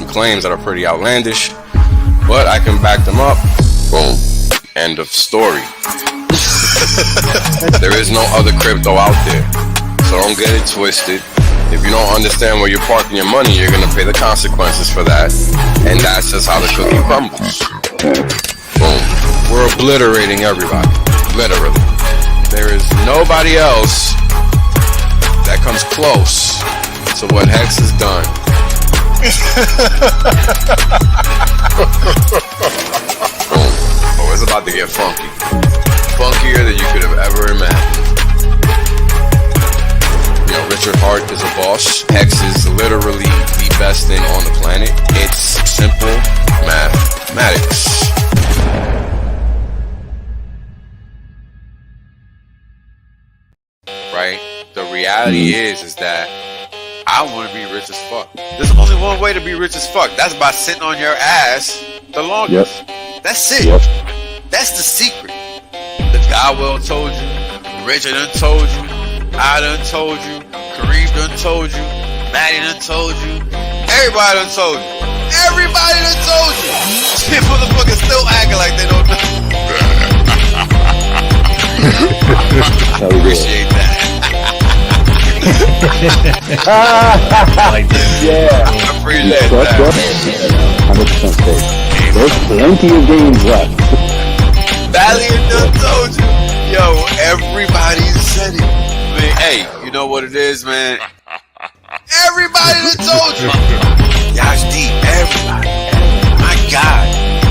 some claims that are pretty outlandish, but I can back them up. Boom. End of story. There is no other crypto out there, so don't get it twisted. If you don't understand where you're parking your money, you're gonna pay the consequences for that, and that's just how the cookie crumbles. Boom. We're obliterating everybody, literally. There is nobody else that comes close to what Hex has done. Boom. Oh, it's about to get funky. Funkier than you could have ever imagined. You know, Richard Hart is a boss. Hex is literally the best thing on the planet. It's simple mathematics. Right? The reality is that I want to be rich as fuck. There's only one way to be rich as fuck. That's by sitting on your ass the longest. That's it. That's the secret. The guy well told you. Richard done told you. I done told you. Kareem done told you. Maddie done told you. Everybody done told you. Everybody done told you. Shit, motherfuckers still acting like they don't know. Appreciate that. Yeah. I appreciate that. 100% safe. There's plenty of games left. Valiant done told you. Yo, everybody said it. Man, hey, you know what it is, man? Everybody done told you. Yash D, everybody. My God.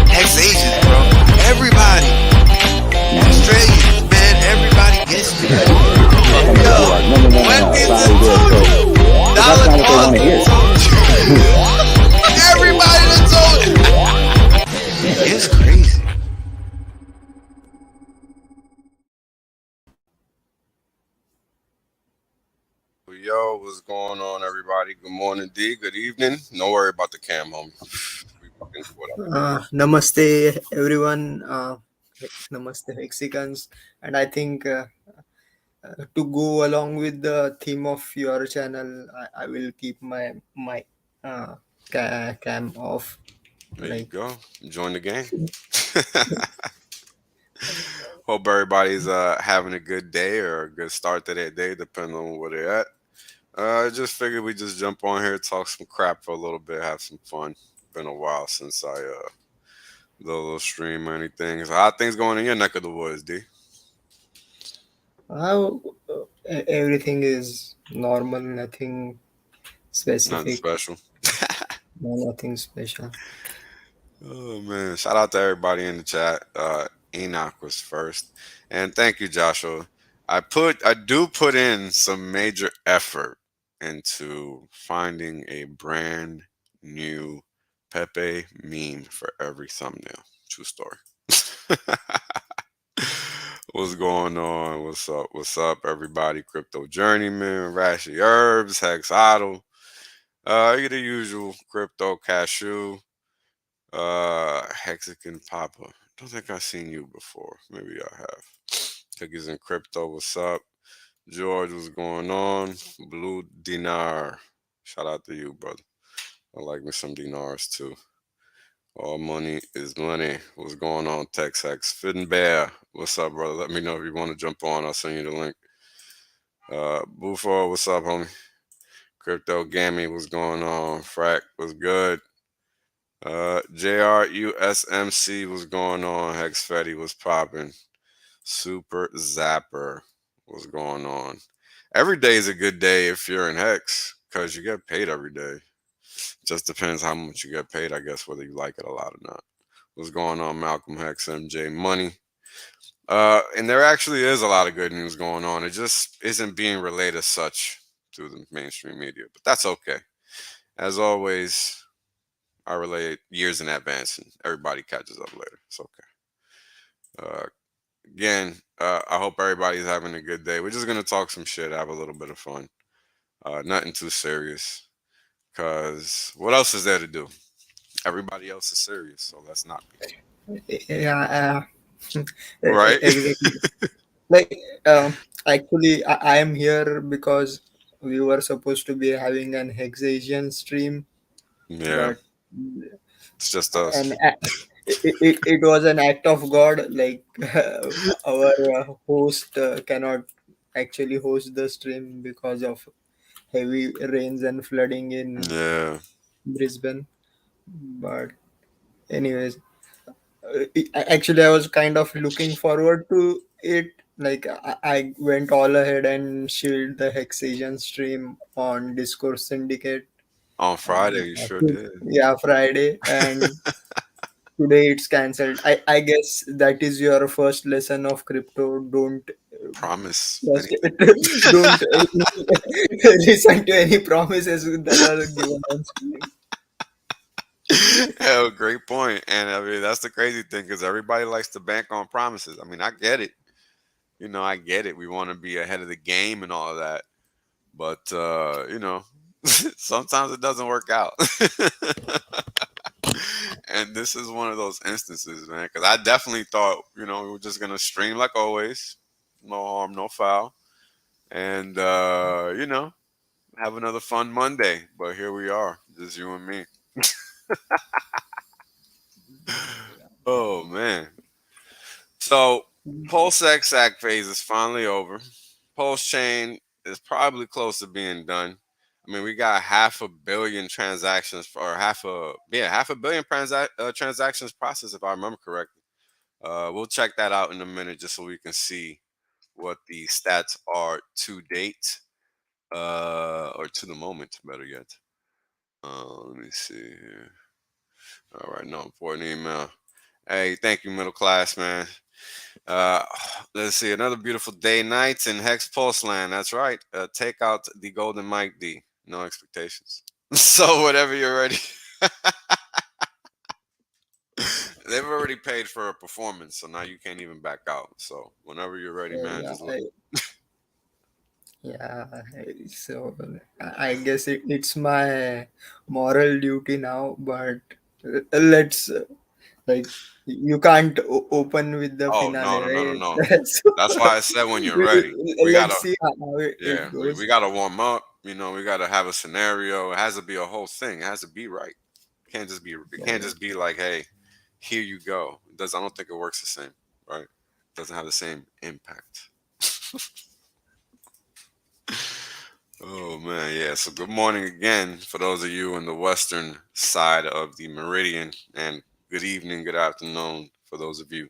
Hex Asians, bro. Everybody. Australians, man. Everybody gets it. Yo, when is it told you? Dollar Cost told you. Everybody done told you. It's crazy. Yo, what's going on, everybody? Good morning, D. Good evening. Don't worry about the cam, homie. Namaste, everyone. Namaste, Mexicans. And I think to go along with the theme of your channel, I will keep my cam off. There you go. Join the game. Hope everybody's having a good day or a good start to their day, depending on where they're at. I just figured we just jump on here, talk some crap for a little bit, have some fun. Been a while since I did a little stream or anything. So how things going in your neck of the woods, D? Everything is normal, nothing specific. Nothing special. No, nothing special. Oh man! Shout out to everybody in the chat. Enoch was first, and thank you, Joshua. I do put in some major effort into finding a brand new Pepe meme for every thumbnail. True story. What's going on? What's up? What's up, everybody? Crypto Journeyman, Rashy Herbs, Hex Idol. You the usual Crypto Cashew, Hexican Papa. Don't think I've seen you before. Maybe I have. Cookies and Crypto, what's up? George, what's going on? Blue Dinar. Shout out to you, brother. I like me some dinars too. All money is money. What's going on, TexHex? Fitting Bear, what's up, brother? Let me know if you want to jump on. I'll send you the link. Bufo, what's up, homie? Crypto Gammy, what's going on? Frack, what's good? JRUSMC, what's going on? Hex Fetty, what's popping? Super Zapper, what's going on? Every day is a good day if you're in Hex because you get paid every day. Just depends how much you get paid, I guess, whether you like it a lot or not. What's going on, Malcolm Hex, MJ Money? And there actually is a lot of good news going on. It just isn't being relayed as such through the mainstream media, but that's okay. As always, I relay it years in advance, and everybody catches up later. It's okay. Again, I hope everybody's having a good day. We're just going to talk some shit, have a little bit of fun. Nothing too serious, because what else is there to do? Everybody else is serious, so let's not be. Yeah. Right? Like, actually, I am here because we were supposed to be having an Hex Asian stream. Yeah. It's just and us. it was an act of God. Like our host cannot actually host the stream because of heavy rains and flooding in Yeah. Brisbane. But anyways, actually, I was kind of looking forward to it. Like I went all ahead and shared the Hexagon stream on Discord Syndicate, On and Friday, you sure did. yeah, Friday, and today it's cancelled. I guess that is your first lesson of crypto. Don't Promise trust anything. it. Don't listen to any promises that are given on stream. Hell, great point. And I mean, that's the crazy thing because everybody likes to bank on promises. I mean, I get it. I get it. We want to be ahead of the game and all of that. But, sometimes it doesn't work out. And this is one of those instances, man, because I definitely thought, we were just going to stream like always. No harm, no foul. And, have another fun Monday. But here we are, just you and me. Oh, man. So, PulseX act phase is finally over. PulseChain is probably close to being done. I mean, we got half a billion transactions, or half a billion transactions processed, if I remember correctly. We'll check that out in a minute, just so we can see what the stats are to date, or to the moment, better yet. Let me see here. All right, no important email. Hey, thank you, middle class man. Uh, let's see. Another beautiful day, nights in Hex Pulse Land. That's right. Take out the Golden Mike D. No expectations. So whenever you're ready, they've already paid for a performance, so now you can't even back out. So whenever you're ready, man, Yeah, just look. yeah. So I guess it's my moral duty now. But let's like you can't open with the Oh no, finale, no, no, no, right? no. So That's why I said when you're ready. We let's gotta, see how yeah, it we goes. gotta warm up. We gotta have a scenario. It has to be a whole thing. It has to be right. Can't just be. It can't Yeah, just be like, hey, here you go. It does. I don't think it works the same, right? Doesn't have the same impact. Oh man, yeah. So good morning again for those of you in the western side of the meridian, and good evening, good afternoon for those of you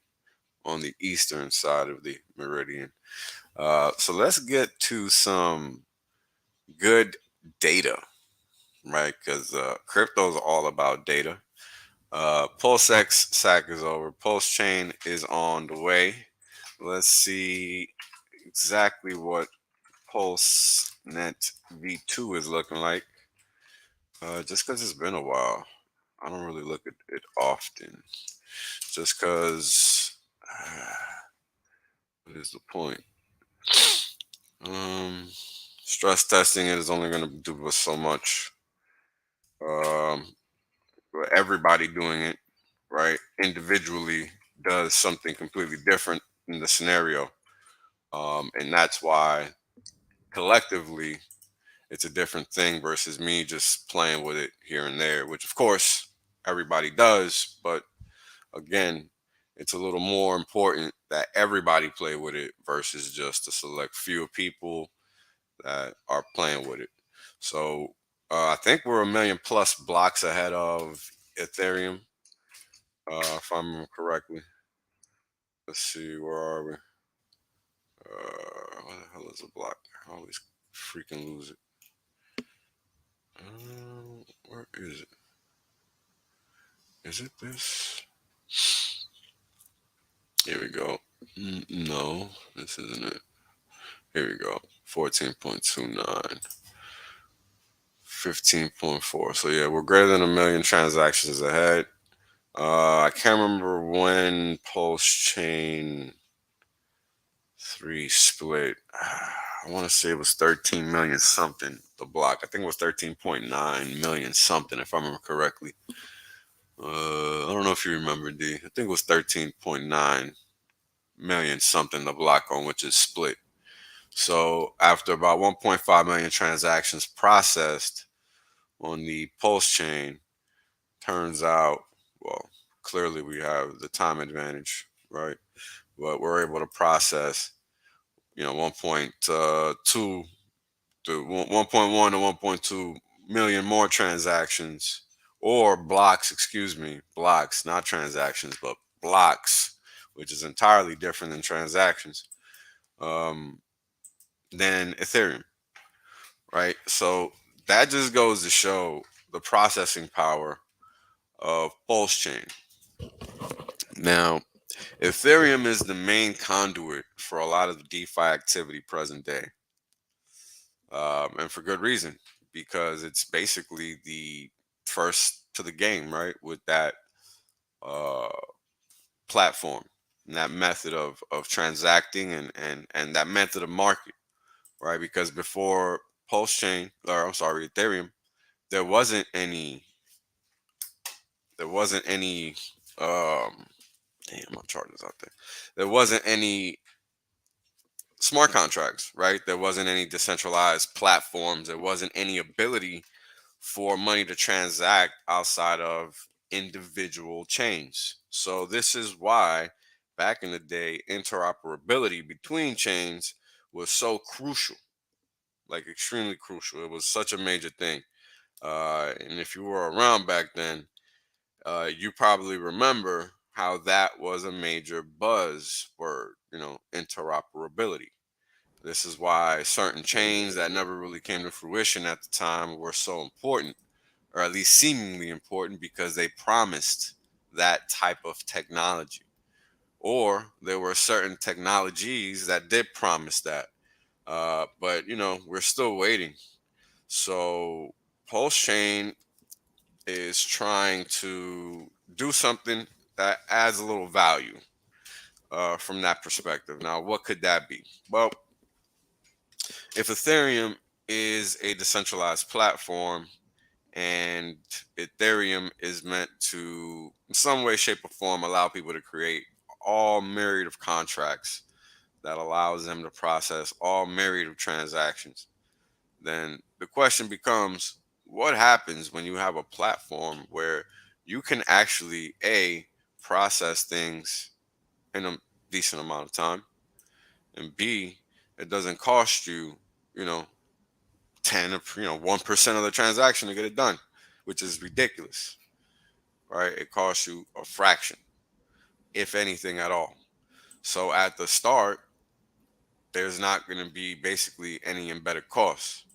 on the eastern side of the meridian. So let's get to some good data, right? Because crypto is all about data. PulseX SAC is over. Pulse Chain is on the way. Let's see exactly what PulseNet V2 is looking like. Just because it's been a while, I don't really look at it often. Just because, what is the point? Um, Stress testing it is only going to do us so much. Um, Everybody doing it, right, individually does something completely different in the scenario. And that's why collectively it's a different thing versus me just playing with it here and there, which of course everybody does. But again, it's a little more important that everybody play with it versus just a select few of people that are playing with it. So I think we're a million plus blocks ahead of Ethereum, if I remember correctly. Let's see, where are we? What the hell is a block? I always freaking lose it. Where is it? Is it this? Here we go. No, this isn't it. Here we go. 14.29. 15.4. So yeah, we're greater than a million transactions ahead. I can't remember when Pulse Chain 3 split. I want to say it was 13 million something, the block. I think it was 13.9 million something, if I remember correctly. I don't know if you remember, D. I think it was 13.9 million something, the block on which is split. So after about 1.5 million transactions processed on the Pulse chain, Turns out, well, clearly we have the time advantage, right? But we're able to process, 1.2 to 1.1 to 1.2 million more transactions or blocks, excuse me, blocks, not transactions, but blocks, which is entirely different than transactions, um, than Ethereum, right? So that just goes to show the processing power of PulseChain. Now, Ethereum is the main conduit for a lot of the DeFi activity present day, and for good reason, because it's basically the first to the game, right? With that uh, platform and that method of transacting and that method of market, right? Because before PulseChain, or I'm sorry, Ethereum, there wasn't any, there wasn't any, um, damn, my chart is out there. There wasn't any smart contracts, right? There wasn't any decentralized platforms. There wasn't any ability for money to transact outside of individual chains. So this is why back in the day, interoperability between chains was so crucial, like extremely crucial. It was such a major thing. And if you were around back then, you probably remember how that was a major buzzword, interoperability. This is why certain chains that never really came to fruition at the time were so important, or at least seemingly important, because they promised that type of technology. Or there were certain technologies that did promise that. But, we're still waiting. So Pulse Chain is trying to do something that adds a little value from that perspective. Now, what could that be? Well, if Ethereum is a decentralized platform and Ethereum is meant to, in some way, shape, or form, allow people to create all myriad of contracts that allows them to process all myriad of transactions, then the question becomes, what happens when you have a platform where you can actually A, process things in a decent amount of time, and B, it doesn't cost you, you know, 10 or 1% of the transaction to get it done, which is ridiculous, right? It costs you a fraction, if anything at all. So at the start, there's not going to be basically any embedded costs,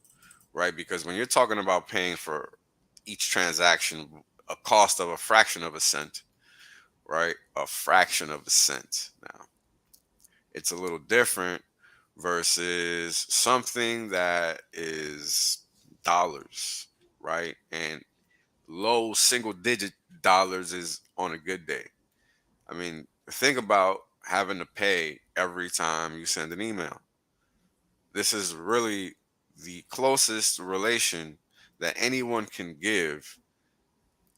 right? Because when you're talking about paying for each transaction a cost of a fraction of a cent, right? A fraction of a cent. Now, it's a little different versus something that is dollars, right? And low single digit dollars is on a good day. I mean, think about having to pay every time you send an email. This is really the closest relation that anyone can give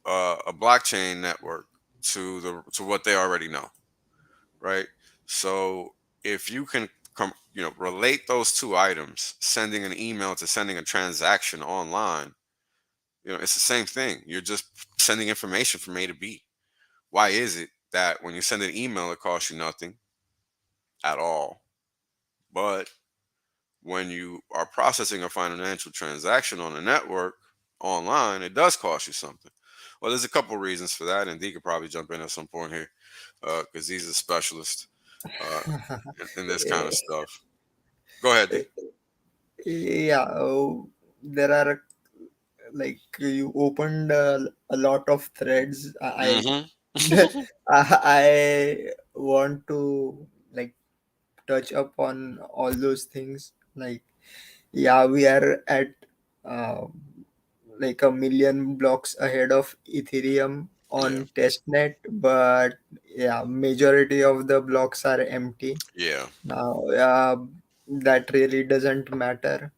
a blockchain network to what they already know, right? So if you can relate those two items, sending an email to sending a transaction online, it's the same thing. You're just sending information from A to B. Why is it that when you send an email, it costs you nothing at all, but when you are processing a financial transaction on a network online, it does cost you something? Well, there's a couple reasons for that, and D could probably jump in at some point here because he's a specialist uh, in this kind of Eh, stuff. Go ahead, D. eh, yeah, there are, like, you opened a lot of threads. Mm-hmm. I want to, like, touch up on all those things. Like, yeah, we are at uh, like a million blocks ahead of Ethereum Yeah. on testnet, but yeah, majority of the blocks are empty Yeah. now. That really doesn't matter,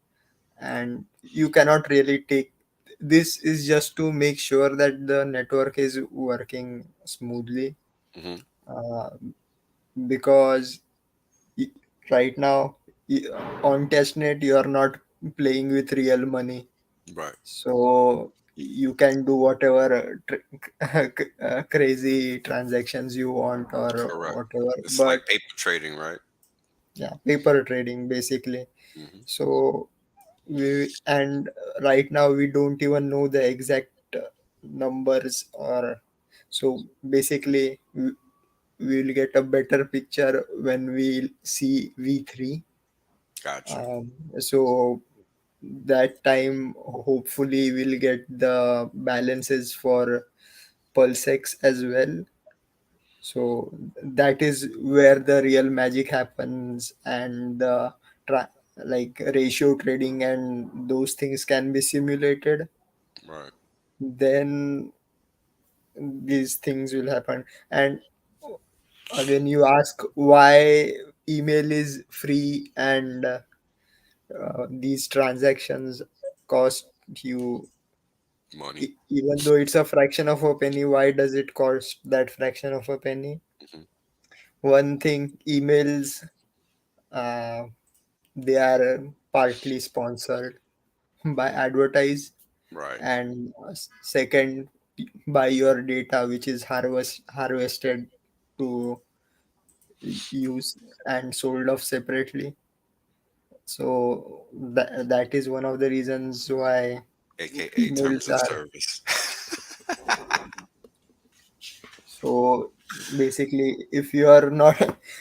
and you cannot really take, this is just to make sure that the network is working smoothly, Mm-hmm. uh, because y- right now, on testnet you are not playing with real money. Right. So you can do whatever crazy transactions you want or Correct. whatever. It's like But paper trading, right? yeah, paper trading basically. Hmm. So we and right now we don't even know the exact numbers, or so basically we will get a better picture when we see V3. Gotcha. So that time hopefully we'll get the balances for PulseX as well. So that is where the real magic happens, and the like ratio trading and those things can be simulated. Right. Then these things will happen. And again, you ask why email is free and these transactions cost you, Money. even though it's a fraction of a penny. Why does it cost that fraction of a penny? Hmm. One thing, emails, uh, they are partly sponsored by advertise, Right. and second, by your data, which is harvested to use and sold off separately. So that is one of the reasons why AKA terms emails of are. service. So basically, if you are not,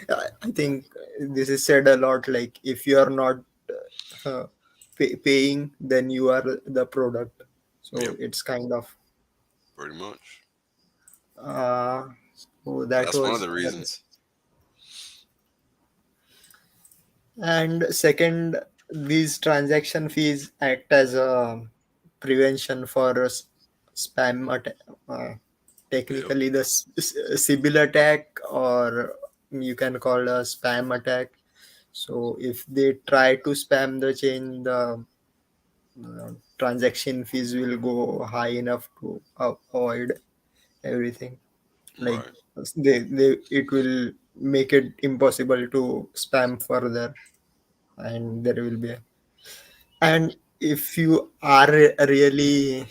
I think this is said a lot. Like if you are not uh, paying, then you are the product. So Yep. it's kind of. Pretty much. Uh, so that That's one of was. the reasons. And second, these transaction fees act as a prevention for spam attack. Yep. Technically, the Sybil attack, or you can call a spam attack. So if they try to spam the chain, the transaction fees will go high enough to avoid everything. Like Right. they it will make it impossible to spam further, and there will be. And if you are really,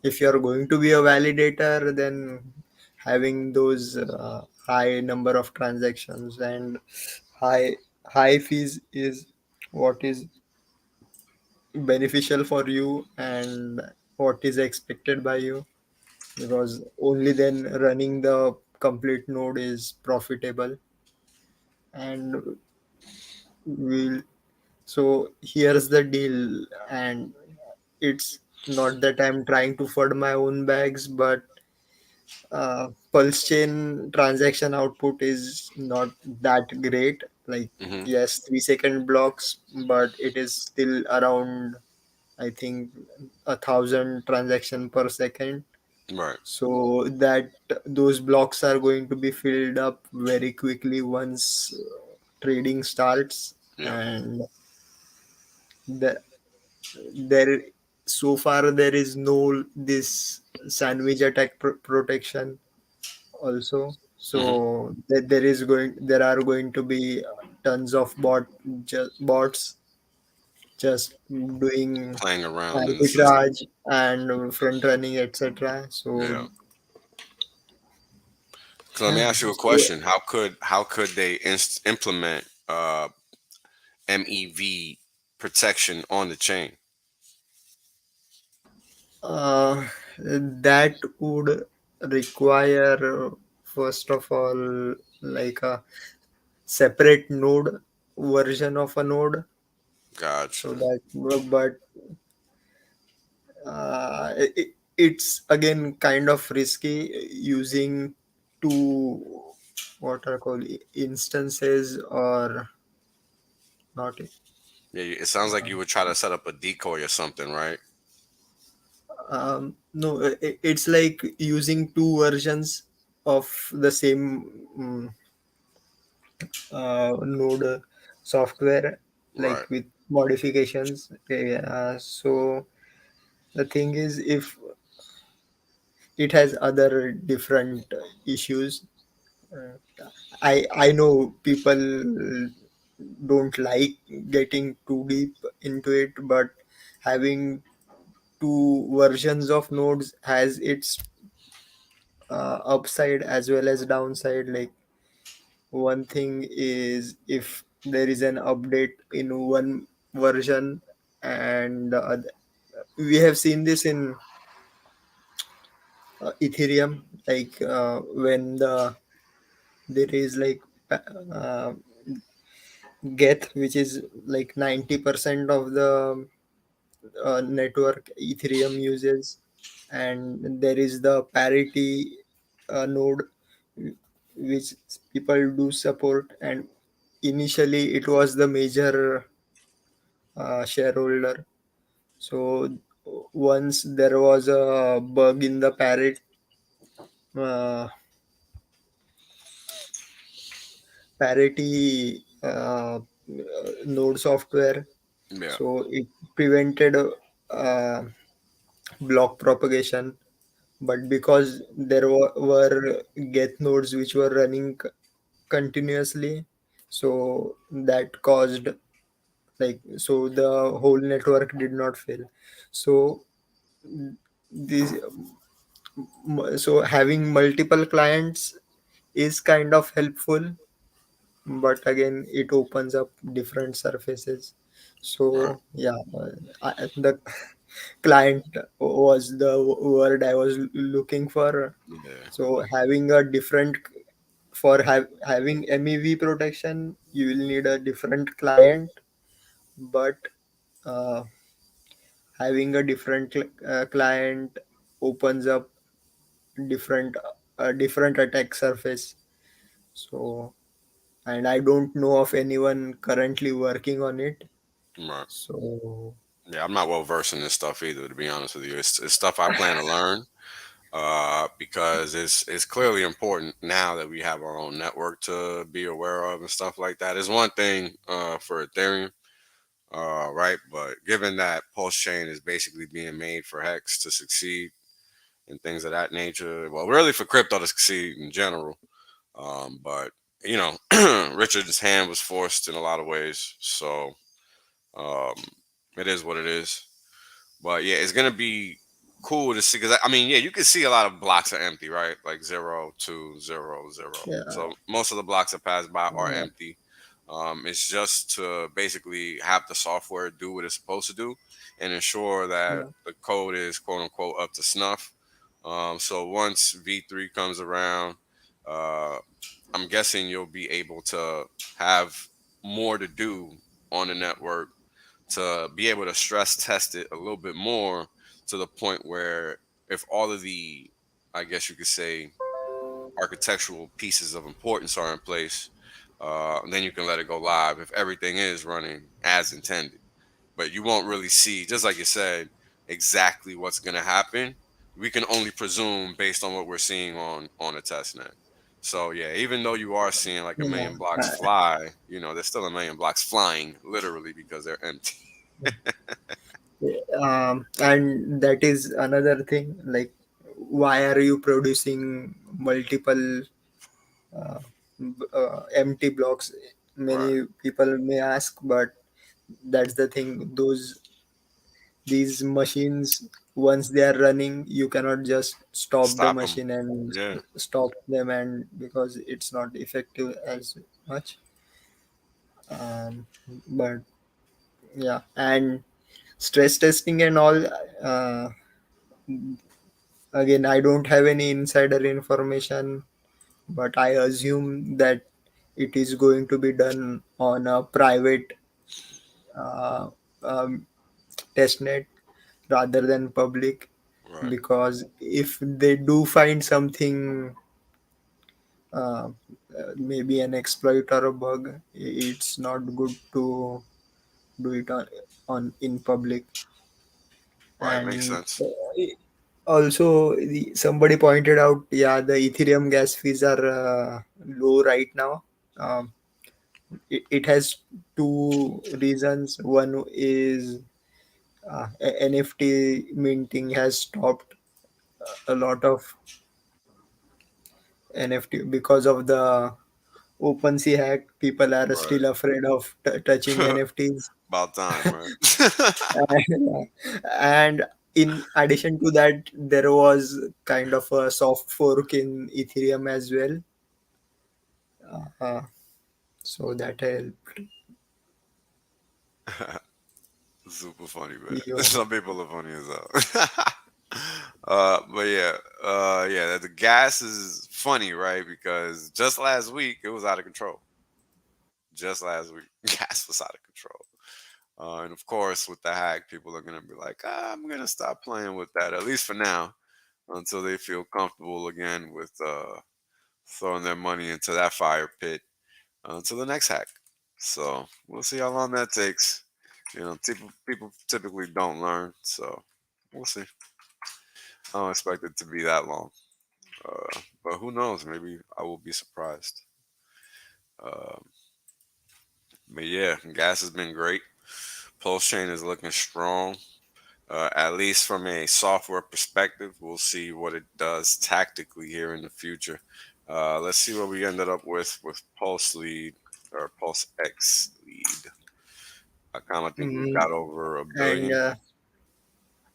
if you are going to be a validator, then having those high number of transactions and high high fees is what is beneficial for you and what is expected by you, because only then running the complete node is profitable. And we'll so here's the deal, and it's not that I'm trying to fud my own bags, but PulseChain transaction output is not that great. Like, Hmm. yes, 3 second blocks, but it is still around, I think, 1,000 transaction per second. Right. So that those blocks are going to be filled up very quickly once trading starts. Yep. And the, there, so far there is no this sandwich attack protection also. Hmm. So there are going to be tons of bots just doing Playing around in the system. arbitrage and front running, etc. So Yeah. So let me yeah, ask you a so question. How could they implement MEV protection on the chain? that would require, first of all, like a separate node version of a node. Gotcha. So that, but it's again kind of risky using two, what are called, instances, or not. Yeah. It sounds like you would try to set up a decoy or something, right? No, it's like using two versions of the same node software, Right. like with modifications. So the thing is, if it has other different issues, uh, I know people don't like getting too deep into it, but having two versions of nodes has its upside as well as downside. Like, one thing is if there is an update in one version, and we have seen this in Ethereum, like when there is like uh, Geth, which is like 90% of the network Ethereum uses, and there is the parity node, which people do support. And initially, it was the major shareholder. So once there was a bug in the uh, parity node software, Yeah. so it prevented uh, block propagation. But because there were get nodes which were running continuously, so that caused, like, so the whole network did not fail. So this so having multiple clients is kind of helpful, but again it opens up different surfaces. Right. So yeah, the client was the word I was looking for. Yeah. So having a different, for having MEV protection, you will need a different client. But uh, having a different client opens up different different attack surface. So, and I don't know of anyone currently working on it. Right. So Yeah, I'm not well versed in this stuff either, to be honest with you. It's stuff I plan to learn, because it's clearly important now that we have our own network to be aware of and stuff like that. Is one thing for Ethereum, right? But given that PulseChain is basically being made for Hex to succeed and things of that nature, well, really for crypto to succeed in general. But you know, Richard's hand was forced in a lot of ways, so um, it is what it is. But yeah, it's gonna be cool to see because I mean, yeah, you can see a lot of blocks are empty, right? Like 0, 2, 0, 0. yeah, So most of the blocks that pass by are yeah, empty. It's just to basically have the software do what it's supposed to do and ensure that yeah, the code is quote unquote up to snuff. So once V3 comes around, uh, I'm guessing you'll be able to have more to do on the network to be able to stress test it a little bit more to the point where if all of the, I guess you could say, architectural pieces of importance are in place, then you can let it go live if everything is running as intended. But you won't really see, just like you said, exactly what's going to happen. We can only presume based on what we're seeing on a test net. So yeah, even though you are seeing like a yeah. million blocks fly, there's still a million blocks flying literally because they're empty. And that is another thing. Like, why are you producing multiple empty blocks? Right. Many people may ask, but that's the thing. These machines, once they are running, you cannot just stop the Stop them. machine and Yeah. stop them, and because it's not effective as much. But yeah, and stress testing and all. Uh, Again, I don't have any insider information, but I assume that it is going to be done on a private uh, um, testnet rather than public. Right. Because if they do find something, uh, maybe an exploit or a bug, it's not good to do it on in public. Right. Makes And sense. also, somebody pointed out, yeah, the Ethereum gas fees are low right now. Um, it has two reasons. One is NFT minting has stopped. A lot of NFT, because of the OpenSea hack, people are Right. still afraid of touching NFTs. About time, right? And in addition to that, there was kind of a soft fork in Ethereum as well. Uh, so that helped. Super funny, man. Yeah. Some people are funny as hell. But yeah, yeah, the gas is funny, right? Because just last week it was out of control. Just last week, gas was out of control. And of course, with the hack, people are gonna be like, I'm gonna stop playing with that, at least for now, until they feel comfortable again with throwing their money into that fire pit until the next hack. So we'll see how long that takes. People typically don't learn, so we'll see. I don't expect it to be that long, but who knows? Maybe I will be surprised. Um, but yeah, gas has been great. PulseChain is looking strong. At least from a software perspective, we'll see what it does tactically here in the future. Let's see what we ended up with Pulse Lead or Pulse X Lead. I think we Mm, got over a and billion.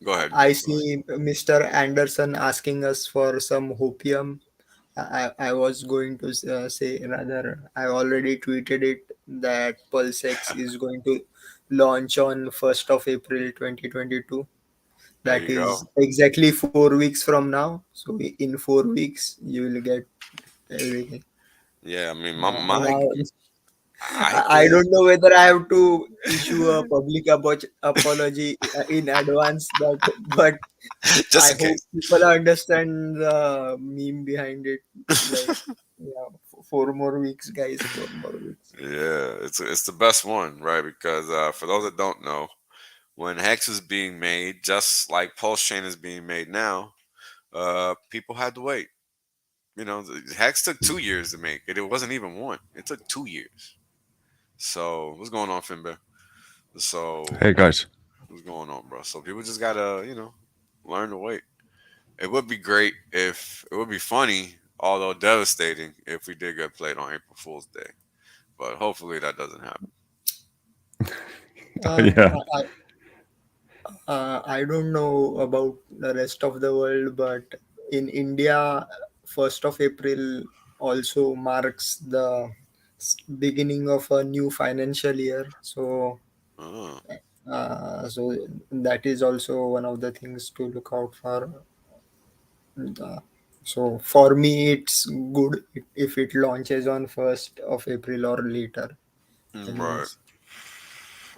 Go ahead. I Go ahead. see Mr. Anderson asking us for some hopium. I was going to say, rather, I already tweeted it that PulseX is going to launch on 1st of April 2022. There That you go. is exactly 4 weeks from now. So in 4 weeks, you will get everything. Yeah, I mean, And I I can don't know whether I have to issue a public apology in advance, but just I in hope case. people understand the meme behind it. Like, yeah, 4 more weeks, guys, 4 more weeks. Yeah, it's the best one, right? Because for those that don't know, when Hex was being made, just like Pulse Chain is being made now, people had to wait. Hex took 2 years to make it. It wasn't even one. It took 2 years. So what's going on, Finbear? So Hey guys. what's going on, bro? So people just gotta, learn to wait. It would be great if it would be funny, although devastating, if we did get played on April Fool's Day. But hopefully that doesn't happen. Uh, Yeah. I don't know about the rest of the world, but in India, 1st of April also marks the beginning of a new financial year. Oh, So that is also one of the things to look out for. So for me, it's good if it launches on 1st of April or later. right. Anyways,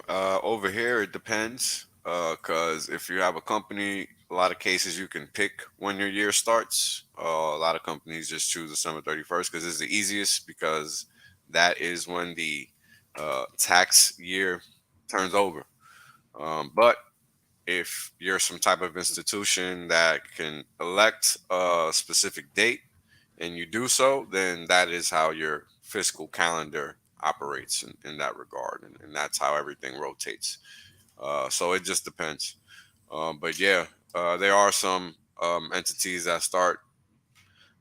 Over here, it depends. Because if you have a company, a lot of cases you can pick when your year starts. A lot of companies just choose December 31st because it's the easiest because that is when the tax year turns over. But if you're some type of institution that can elect a specific date and you do so, then that is how your fiscal calendar operates in that regard. And that's how everything rotates. So it just depends. But yeah, there are some entities that start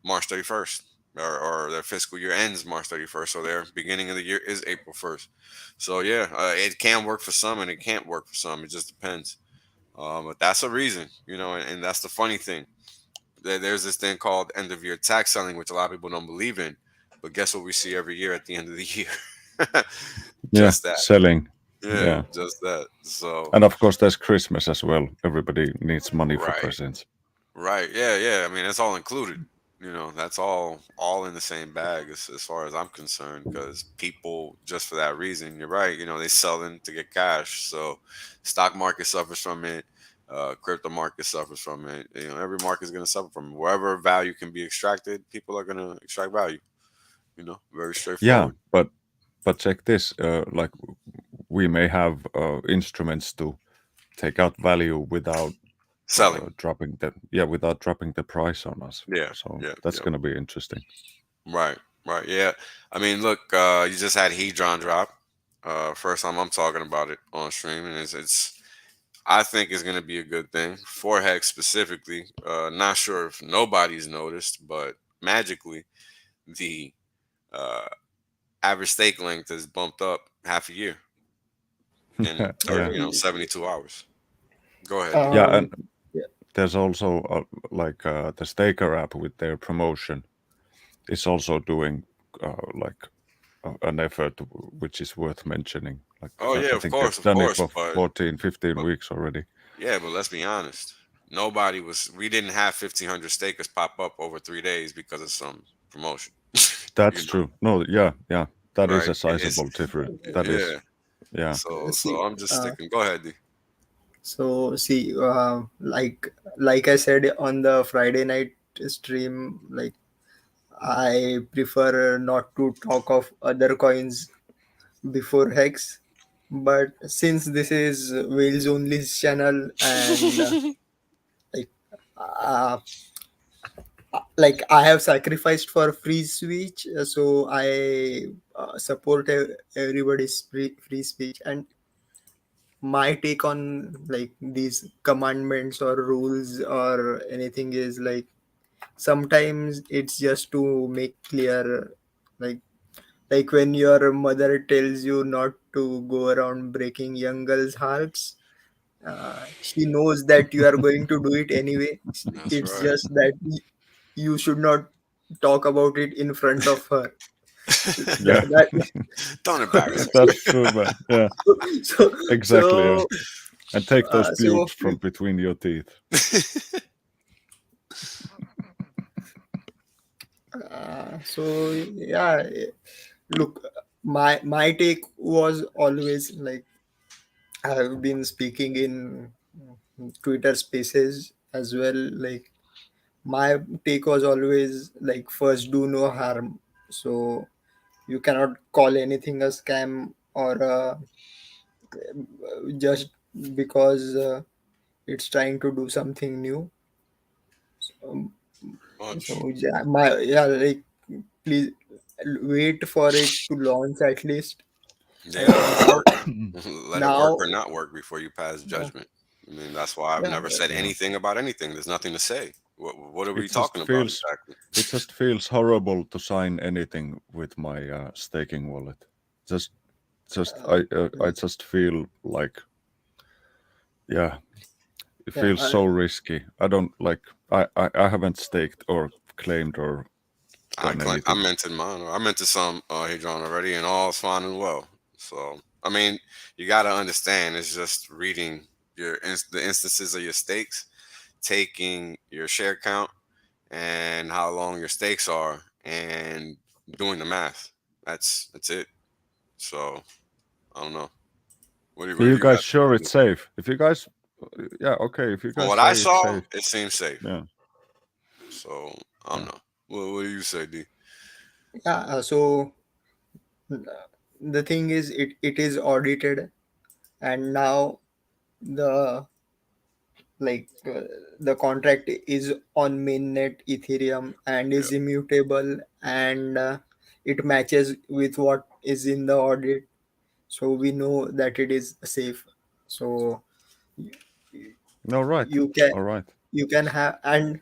March 31st. Or their fiscal year ends March 31st, so their beginning of the year is April 1st. So yeah, it can work for some and it can't work for some. It just depends. But that's a reason, and that's the funny thing. There's this thing called end of year tax selling, which a lot of people don't believe in. But guess what we see every year at the end of the year? Yeah. Just that. Selling. Yeah, Yeah. just that. So, And of course there's Christmas as well. Everybody needs money for right, presents. right. Yeah, yeah. I mean, it's all included. That's all in the same bag as far as I'm concerned. Because people, just for that reason, you're right. They sell in to get cash. So, stock market suffers from it. Crypto market suffers from it. Every market is going to suffer from it. Wherever value can be extracted, people are going to extract value. Very Yeah, straightforward. but check this. Like we may have instruments to take out value without Selling. without dropping the price on us. Yeah, So yeah, that's yeah. gonna be interesting. Right, right. Yeah. I mean, look, you just had Hedron drop. First time I'm talking about it on stream, and it's I think it's going to be a good thing for Hex specifically. Not sure if nobody's noticed, but magically the uh, average stake length is bumped up half a year in Yeah, 72 hours. Go ahead, yeah, um, and there's also like the Staker app with their promotion is also doing like an effort which is worth mentioning. Like Oh yeah, I think they've of done it course, for but 14, 15 but weeks already. yeah, but let's be honest. Nobody was. We didn't have 1,500 stakers pop up over 3 days because of some promotion. That's true. No, yeah, yeah, that is Right? a sizable difference. That is, Yeah. yeah. So See, I'm just sticking. Go ahead, D. see, like I said on the Friday night stream, like I prefer not to talk of other coins before Hex. But since this is Wales only channel and like uh, like I have sacrificed for free speech, so I support everybody's free speech. And my take on like these commandments or rules or anything is like sometimes it's just to make clear, like when your mother tells you not to go around breaking young girls' hearts. She knows that you are going to do it anyway. That's It's right. just that you should not talk about it in front of her. Yeah, That Don't embarrass that's true, man. Yeah, so exactly. Yeah, so and take those so pukes from between your teeth. us. so yeah, look, my take was always like I have been speaking in Twitter spaces as well. Like my take was always like first do no harm. So you cannot call anything a scam or just because it's trying to do something new. Um, Much. so yeah, like please wait for it to launch at least. Yeah, let it Now, work. Let it work now, or not work before you pass yeah, judgment. I mean, that's why I've yeah, never said Yeah, anything about anything. There's nothing to say. What are we it just talking about feels, exactly? it just feels horrible to sign anything with my staking wallet. Just, I just feel like, yeah, it yeah, feels so risky. I don't like. I haven't staked or claimed or done I anything. mentioned mine. Or I mentioned some Hadron already, and all's fine and well. So I mean, you got to understand. It's just reading the instances of your stakes, taking your share count, and how long your stakes are, and doing the math. That's it. So I don't know. What Are do you you guys got? sure it's safe? If you guys, yeah, okay. If you From guys what I say it's saw, safe, it seems safe. yeah, So I don't yeah. know. What do you say, D? yeah. So uh, the thing is, it is audited, and now the the contract is on mainnet Ethereum and Yeah. is immutable, and it matches with what is in the audit, so we know that it is safe. So you, All right, you can all right. have. And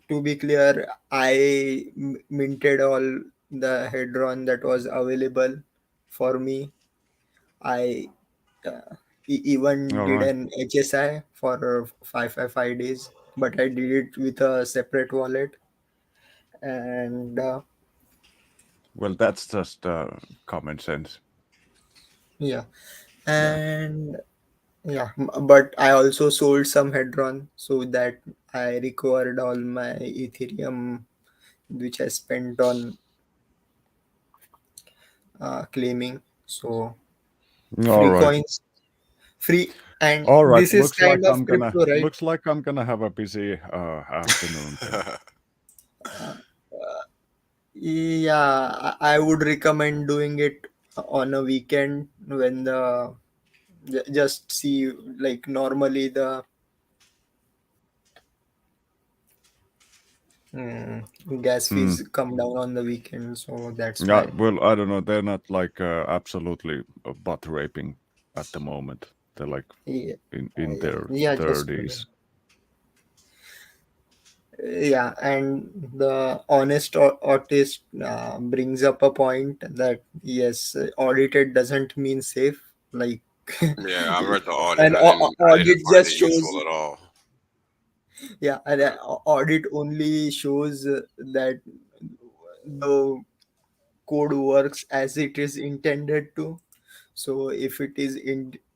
to be clear, I minted all the Hedron that was available for me. I even All did right. an HSI for 5 days, but I did it with a separate wallet. And Well, that's just common sense. yeah, Yeah. and yeah, but I also sold some Hedron so that I recovered all my Ethereum, which I spent on claiming. So All free right. coins, free, and All right. this is kind of crypto, right? Looks like I'm gonna have a busy afternoon then. Uh, Yeah, I would recommend doing it on a weekend when just see, like normally the gas Hmm. fees come down on the weekend, so that's Yeah. why. Well, I don't know. They're not like absolutely butt raping at the moment. They're like Yeah, in yeah, their yeah, just thirties. yeah, and the honest artist brings up a point that yes, audited doesn't mean safe. Like Yeah, I read the audit. an I didn't audit find just it shows. useful at all. Yeah, and audit only shows that the code works as it is intended to. So if it is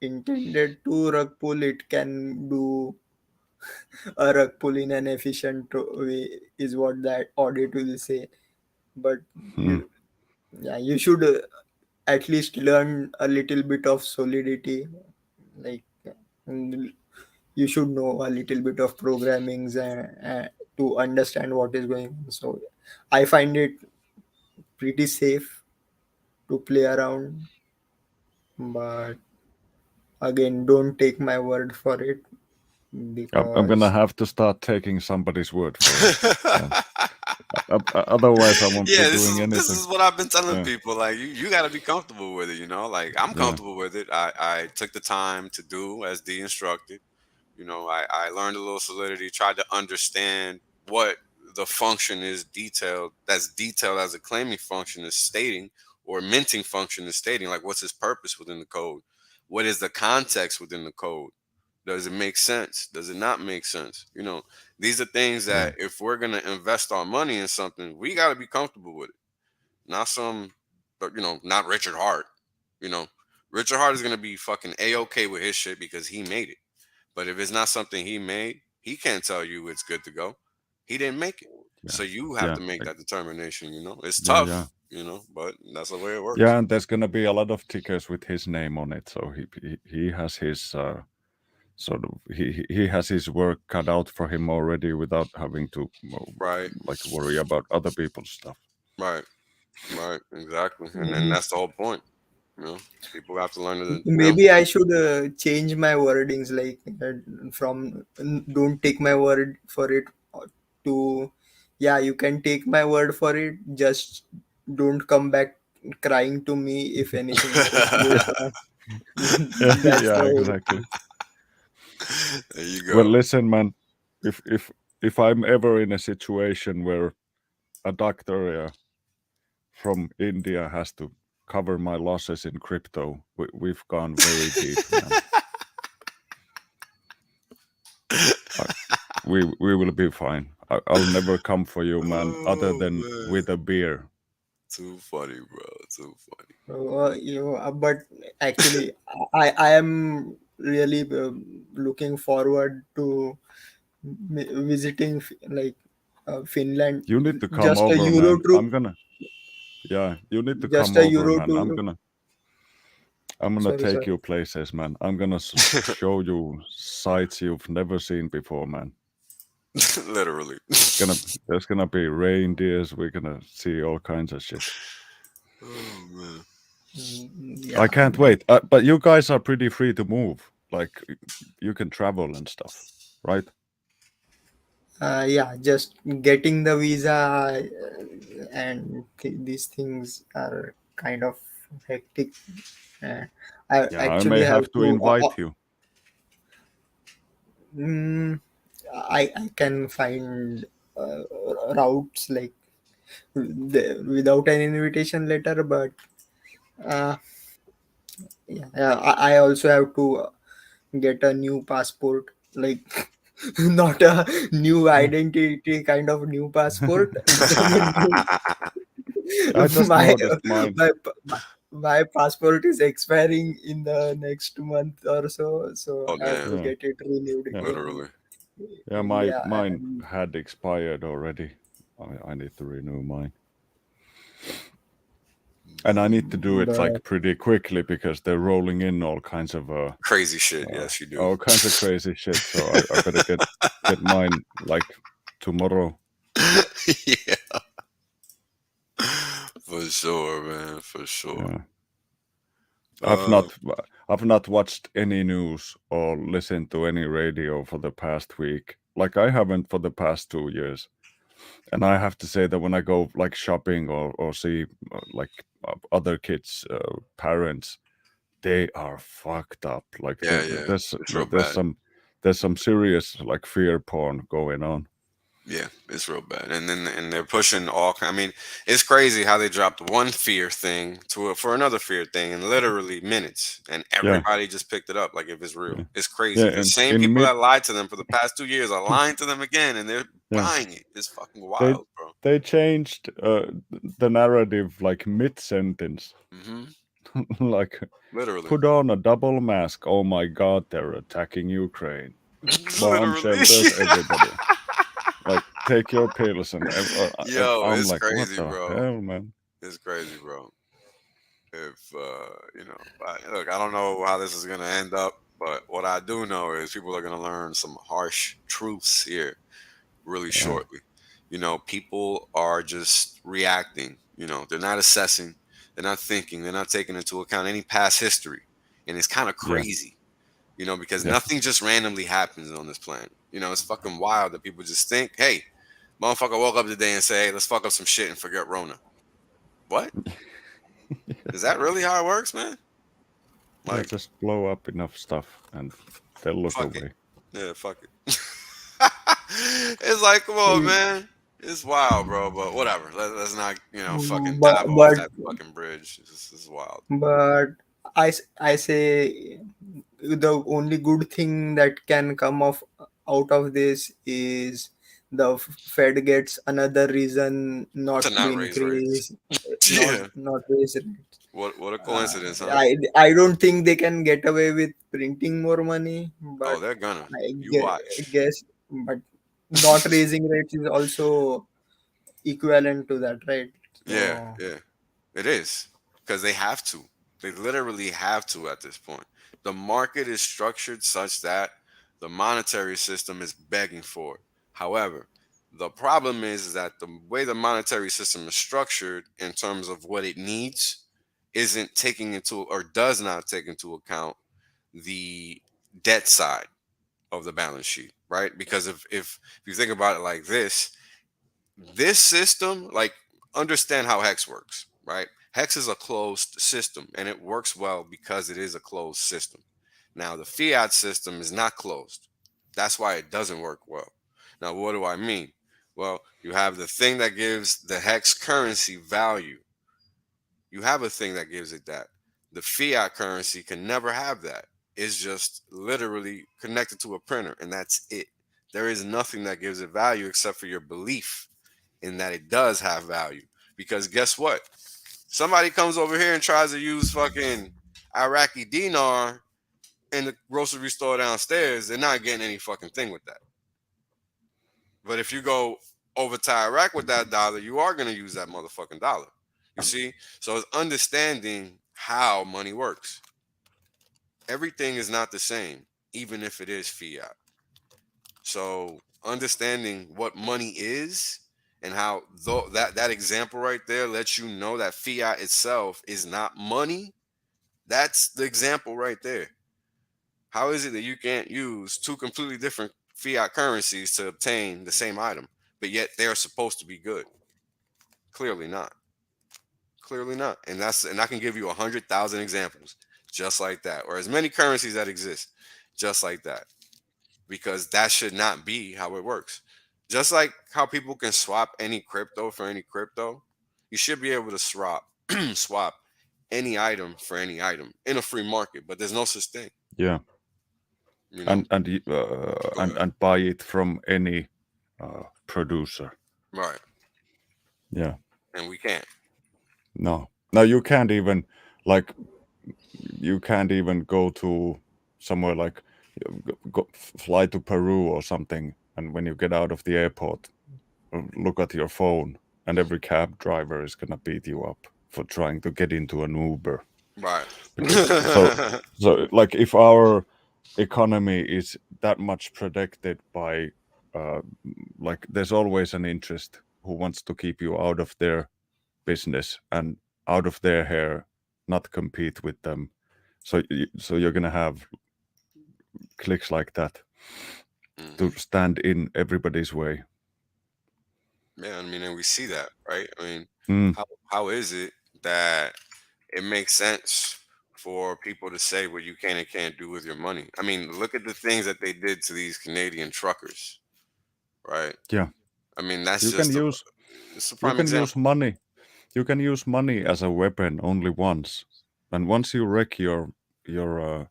intended to rug pull, it can do a rug pull in an efficient way, is what that audit will say. But Hmm. yeah, you should at least learn a little bit of solidity, like mm, you should know a little bit of programmings to understand what is going on. So I find it pretty safe to play around, but again, don't take my word for it, I'm gonna because have to start taking somebody's word for it. Yeah. Otherwise, I won't be Yeah, doing this anything. is what I've been telling Yeah. people. Like you got to be comfortable with it. You know, like I'm Yeah. comfortable with it. I took the time to do as D instructed. You know, I learned a little solidity, tried to understand what the function is detailed, that's detailed as a claiming function is stating, or minting function is stating, like what's its purpose within the code? What is the context within the code? Does it make sense? Does it not make sense? You know, these are things Yeah. that if we're gonna invest our money in something, we gotta be comfortable with it. Not some, but not Richard Hart. You know, Richard Hart is gonna be fucking a-okay with his shit because he made it. But if it's not something he made, he can't tell you it's good to go. He didn't make it. Yeah. So you have Yeah. to make that determination, It's Yeah. Yeah. tough, but that's the way it works. Yeah. And there's gonna be a lot of tickers with his name on it, so he has his sort of he has his work cut out for him already without having to Right, like worry about other people's stuff. right, right, exactly. And mm, that's the whole point. You know, People have to learn to. maybe I should change my wordings, like from don't take my word for it to yeah, you can take my word for it, just don't come back crying to me if anything goes Yeah. wrong. That's the Yeah. whole Exactly. There you Well, go. listen, man. If if if I'm ever in a situation where a doctor from India has to cover my losses in crypto, we've gone very deep, man. I, we will be fine. I'll never come for you, man, other Oh than man, with a beer. too funny, bro. Too funny. but actually, I am really looking forward to visiting Finland. You need to come Just a over, Euro man. trip, Yeah, you need to just come a over, Euro man. to. I'm gonna Sorry, take sorry. you places, man. I'm gonna show you sights you've never seen before, man. Literally. Gonna There's gonna be reindeers. We're gonna see all kinds of shit. Oh man. I Yeah, can't wait. But you guys are pretty free to move. Like you can travel and stuff, right? yeah. Just getting the visa, and these things are kind of hectic. Uh, I Yeah, I actually may have have to to. invite you. Mm, I can find uh, routes like without an invitation letter, but uh, yeah, I also have to get a new passport, like not a new identity kind of new passport. I just my, noticed mine. my my passport is expiring in the next month or so, so Oh I have to damn. Yeah, get it renewed yeah, Literally. yeah. yeah, Mine and had expired already. I need to renew mine, and I need to do it but like pretty quickly because they're rolling in all kinds of Crazy shit. Yes, you do. crazy shit. So I better get mine like tomorrow. Yeah, for sure, man. For sure. Yeah. I've Uh, not I've not watched any news or listened to any radio for the past week. Like I haven't for the past 2 years. And I have to say that when I go like shopping or see other kids' parents, they are fucked up. Like yeah, yeah. It's real there's bad. some there's some serious like fear porn going on. Yeah, it's real bad. And they're pushing all. I mean, it's crazy how they dropped one fear thing for another fear thing in literally minutes, and Yeah, everybody just picked it up like if it's real. yeah, It's yeah. crazy. The And same in people mid, that lied to them for the past 2 years are lying to them again, and they're yeah, buying it. It's fucking they wild, bro. they changed the narrative like mid sentence, Hmm. like Literally, put on a double mask. Oh my God, they're attacking Ukraine. Bomb literally. shelters, everybody. Like take your pills, and Yo, I'm it's like, what crazy, the bro. hell, man? It's crazy, bro. If look, I don't know how this is gonna end up, but what I do know is people are gonna learn some harsh truths here really Yeah, shortly. People are just reacting. They're not assessing, they're not thinking, they're not taking into account any past history, and it's kind of yeah, crazy. Because yeah. nothing just randomly happens on this planet. It's fucking wild that people just think, hey, motherfucker woke up today and say, hey, let's fuck up some shit and forget Rona. What? Is that really how it works, man? Yeah, Like, just blow up enough stuff and they'll look fuck it. away. Yeah, fuck it. It's like, come on, Mm, man. It's wild, bro. But whatever. Let's not, fucking but dive off but that fucking bridge. This is wild. but I say the only good thing that can come out of this is the Fed gets another reason To not to not raise rates. increase, not Yeah. not raise rates. What a Uh, coincidence, huh? I don't think they can get away with printing more money, Oh, but they're gonna. I You watch. guess, but not raising rates is also equivalent to that, right? Yeah, So yeah. It is. Because they have to. They literally have to at this point. The market is structured such that the monetary system is begging for it. However, the problem is that the way the monetary system is structured in terms of what it needs isn't taking into or does not take into account the debt side of the balance sheet, right? Because if you think about it like this system, like, understand how Hex works, right? Hex is a closed system and it works well because it is a closed system. Now, the fiat system is not closed. That's why it doesn't work well. Now, what do I mean? Well, you have the thing that gives the Hex currency value. You have a thing that gives it that. The fiat currency can never have that. It's just literally connected to a printer, and that's it. There is nothing that gives it value except for your belief in that it does have value. Because guess what? Somebody comes over here and tries to use fucking Iraqi dinar in the grocery store downstairs, they're not getting any fucking thing with that. But if you go over to Iraq with that dollar, you are going to use that motherfucking dollar. You see? So it's understanding how money works. Everything is not the same, even if it is fiat. So understanding what money is and how that example right there lets you know that fiat itself is not money. That's the example right there. How is it that you can't use two completely different fiat currencies to obtain the same item, but yet they're supposed to be good? Clearly not. Clearly not. And I can give you 100,000 examples just like that, or as many currencies that exist just like that, because that should not be how it works. Just like how people can swap any crypto for any crypto, you should be able to swap any item for any item in a free market, but there's no such thing, Yeah, you know. Go ahead. and buy it from any producer. Right. Yeah, And we can't. no, no, you can't even like you can't even go to somewhere like fly to Peru or something, and when you get out of the airport, look at your phone, and every cab driver is gonna beat you up for trying to get into an Uber. Right. Because so like if our economy is that much protected by uh like there's always an interest who wants to keep you out of their business and out of their hair, not compete with them. So so you're gonna have clicks like that to Hmm. stand in everybody's way. Yeah, I mean, and we see that, right? I mean, Mm, how is it that it makes sense for people to say what you can and can't do with your money? I mean, look at the things that they did to these Canadian truckers, right? yeah, I mean, that's You can just use it's a you prime can use example. money. You can use money as a weapon only once, and once you wreck your The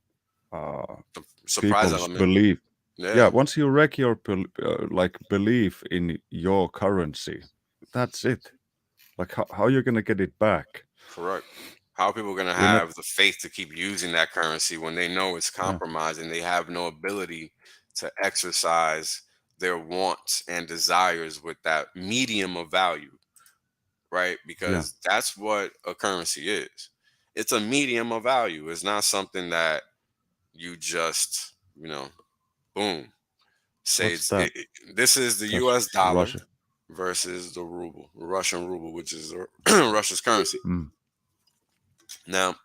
surprise people's element. belief, yeah, Yeah, once you wreck your like belief in your currency, that's it. Like how you gonna get it back? correct. How are people going to We're not. have the faith to keep using that currency when they know it's Yeah, compromised and they have no ability to exercise their wants and desires with that medium of value, right? yeah. Because that's what a currency is. It's a medium of value. It's not something that you just, boom, say What's that? this is the That's US dollar Russia. versus the ruble, Russian ruble, which is Russia's currency. Mm. Now,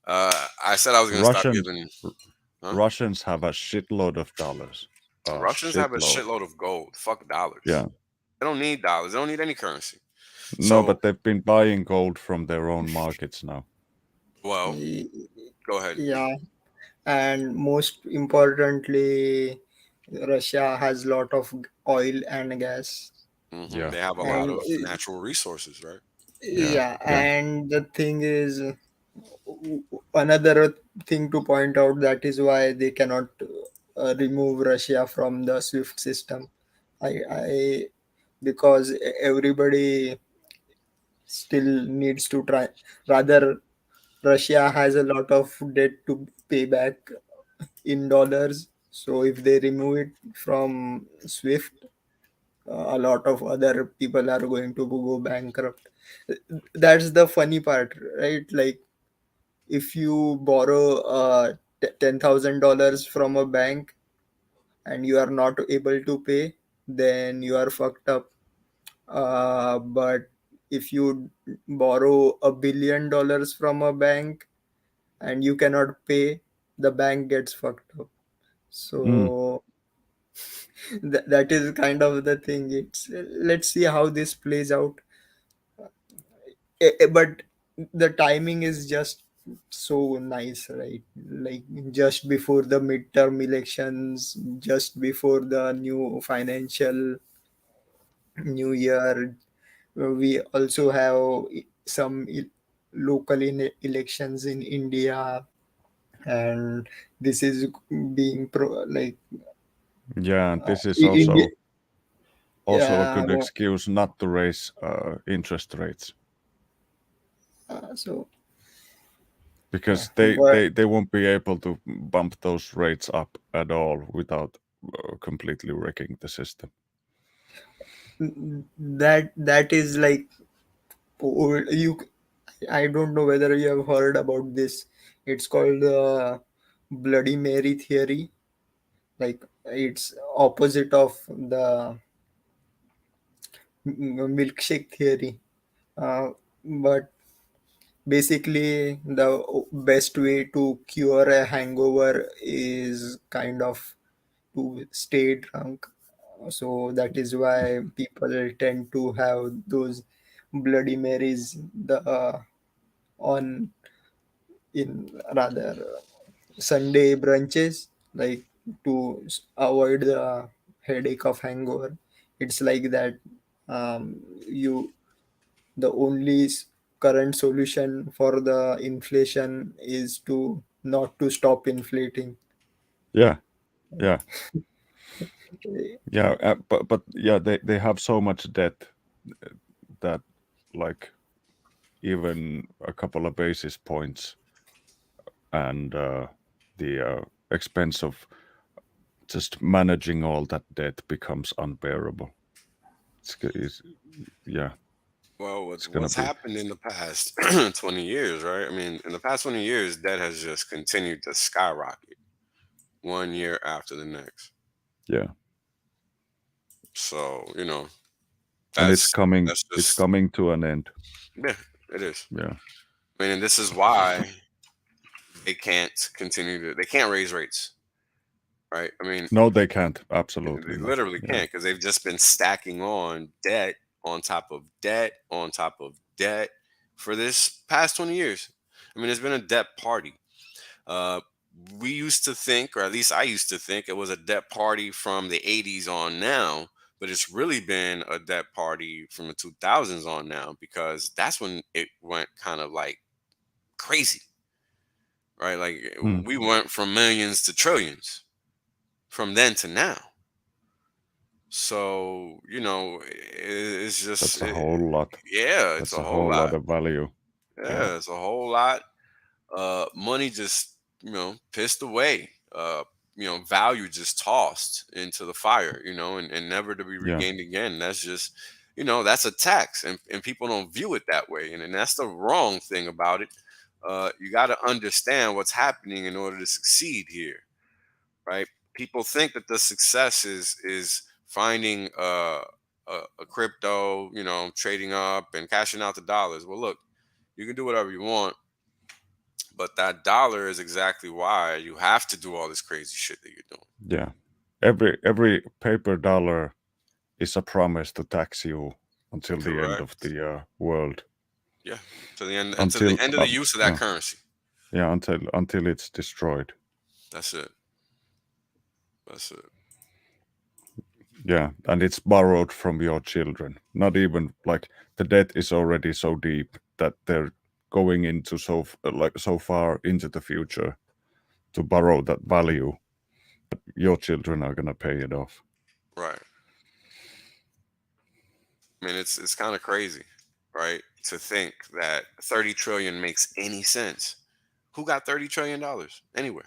I said I was going to stop Russians giving, R- huh? Russians have a shitload of dollars. A Russians have a shitload. shitload of gold. Fuck dollars. Yeah. They don't need dollars. They don't need any currency. No, So, but they've been buying gold from their own markets now. well, Y- go ahead. Yeah, and most importantly, Russia has lot of oil and gas, Yeah, They have a lot and of natural resources, right? yeah, yeah, yeah. and the thing is, another thing to point out, that is why they cannot remove Russia from the SWIFT system. I because everybody still needs to try. Rather, Russia has a lot of debt to pay back in dollars. So if they remove it from SWIFT, a lot of other people are going to go bankrupt. That's the funny part, right? Like, if you borrow $10,000 from a bank and you are not able to pay, then you are fucked up. But if you borrow $1 billion from a bank and you cannot pay, the bank gets fucked up. Mm. So that is kind of the thing. It's Let's see how this plays out. But the timing is just so nice, right? Like, just before the midterm elections, just before the new financial new year, we also have some local elections in India, and this is being Yeah, and this is India. also a Yeah, good excuse not to raise interest rates so yeah, because but they won't be able to bump those rates up at all without completely wrecking the system. that is like old. I don't know whether you have heard about this. It's called the Bloody Mary theory. Like, it's opposite of the milkshake theory. But basically, the best way to cure a hangover is kind of to stay drunk. So that is why people tend to have those Bloody Marys on in rather Sunday brunches, like, to avoid the headache of hangover. It's like that. You The only current solution for the inflation is to not to stop inflating. Yeah, yeah, yeah. But yeah, they have so much debt that like even a couple of basis points and the expense of just managing all that debt becomes unbearable. It's yeah, Well, it's gonna what's be happened in the past 20 years, right? I mean, in the past 20 years, debt has just continued to skyrocket one year after the next. yeah, So, and that's it's just, coming to an end. yeah, it is. Yeah, I mean, and this is why they can't raise rates, right? I mean, no, they can't. they Absolutely not. literally Yeah, can't because they've just been stacking on debt on top of debt on top of debt for this past 20 years. I mean, it's been a debt party. Uh, we used to think, or at least I used to think, it was a debt party from the 80s on now, but it's really been a debt party from the 2000s on now, because that's when it went kind of like crazy, right? Like Hmm. we went from millions to trillions from then to now. So, it's just, That's a whole lot. yeah, it's That's a a whole whole lot. lot of value. Yeah. Yeah, it's a whole lot. Money just, pissed away. Value just tossed into the fire, and never to be Yeah. regained again. That's just, that's a tax, and people don't view it that way. And that's the wrong thing about it. You got to understand what's happening in order to succeed here, right? People think that the success is finding a crypto, trading up and cashing out the dollars. Well, look, you can do whatever you want, but that dollar is exactly why you have to do all this crazy shit that you're doing. Yeah. Every paper dollar is a promise to tax you until the end of Correct. the world. Yeah. To the end, until Until the end of the use of that currency. yeah, until it's destroyed. That's it. That's it. Yeah, and it's borrowed from your children. Not even like the debt is already so deep that they're going into so far into the future to borrow that value. Your children are gonna pay it off. Right. I mean, it's kind of crazy, right? To think that 30 trillion makes any sense. Who got $30 trillion anywhere?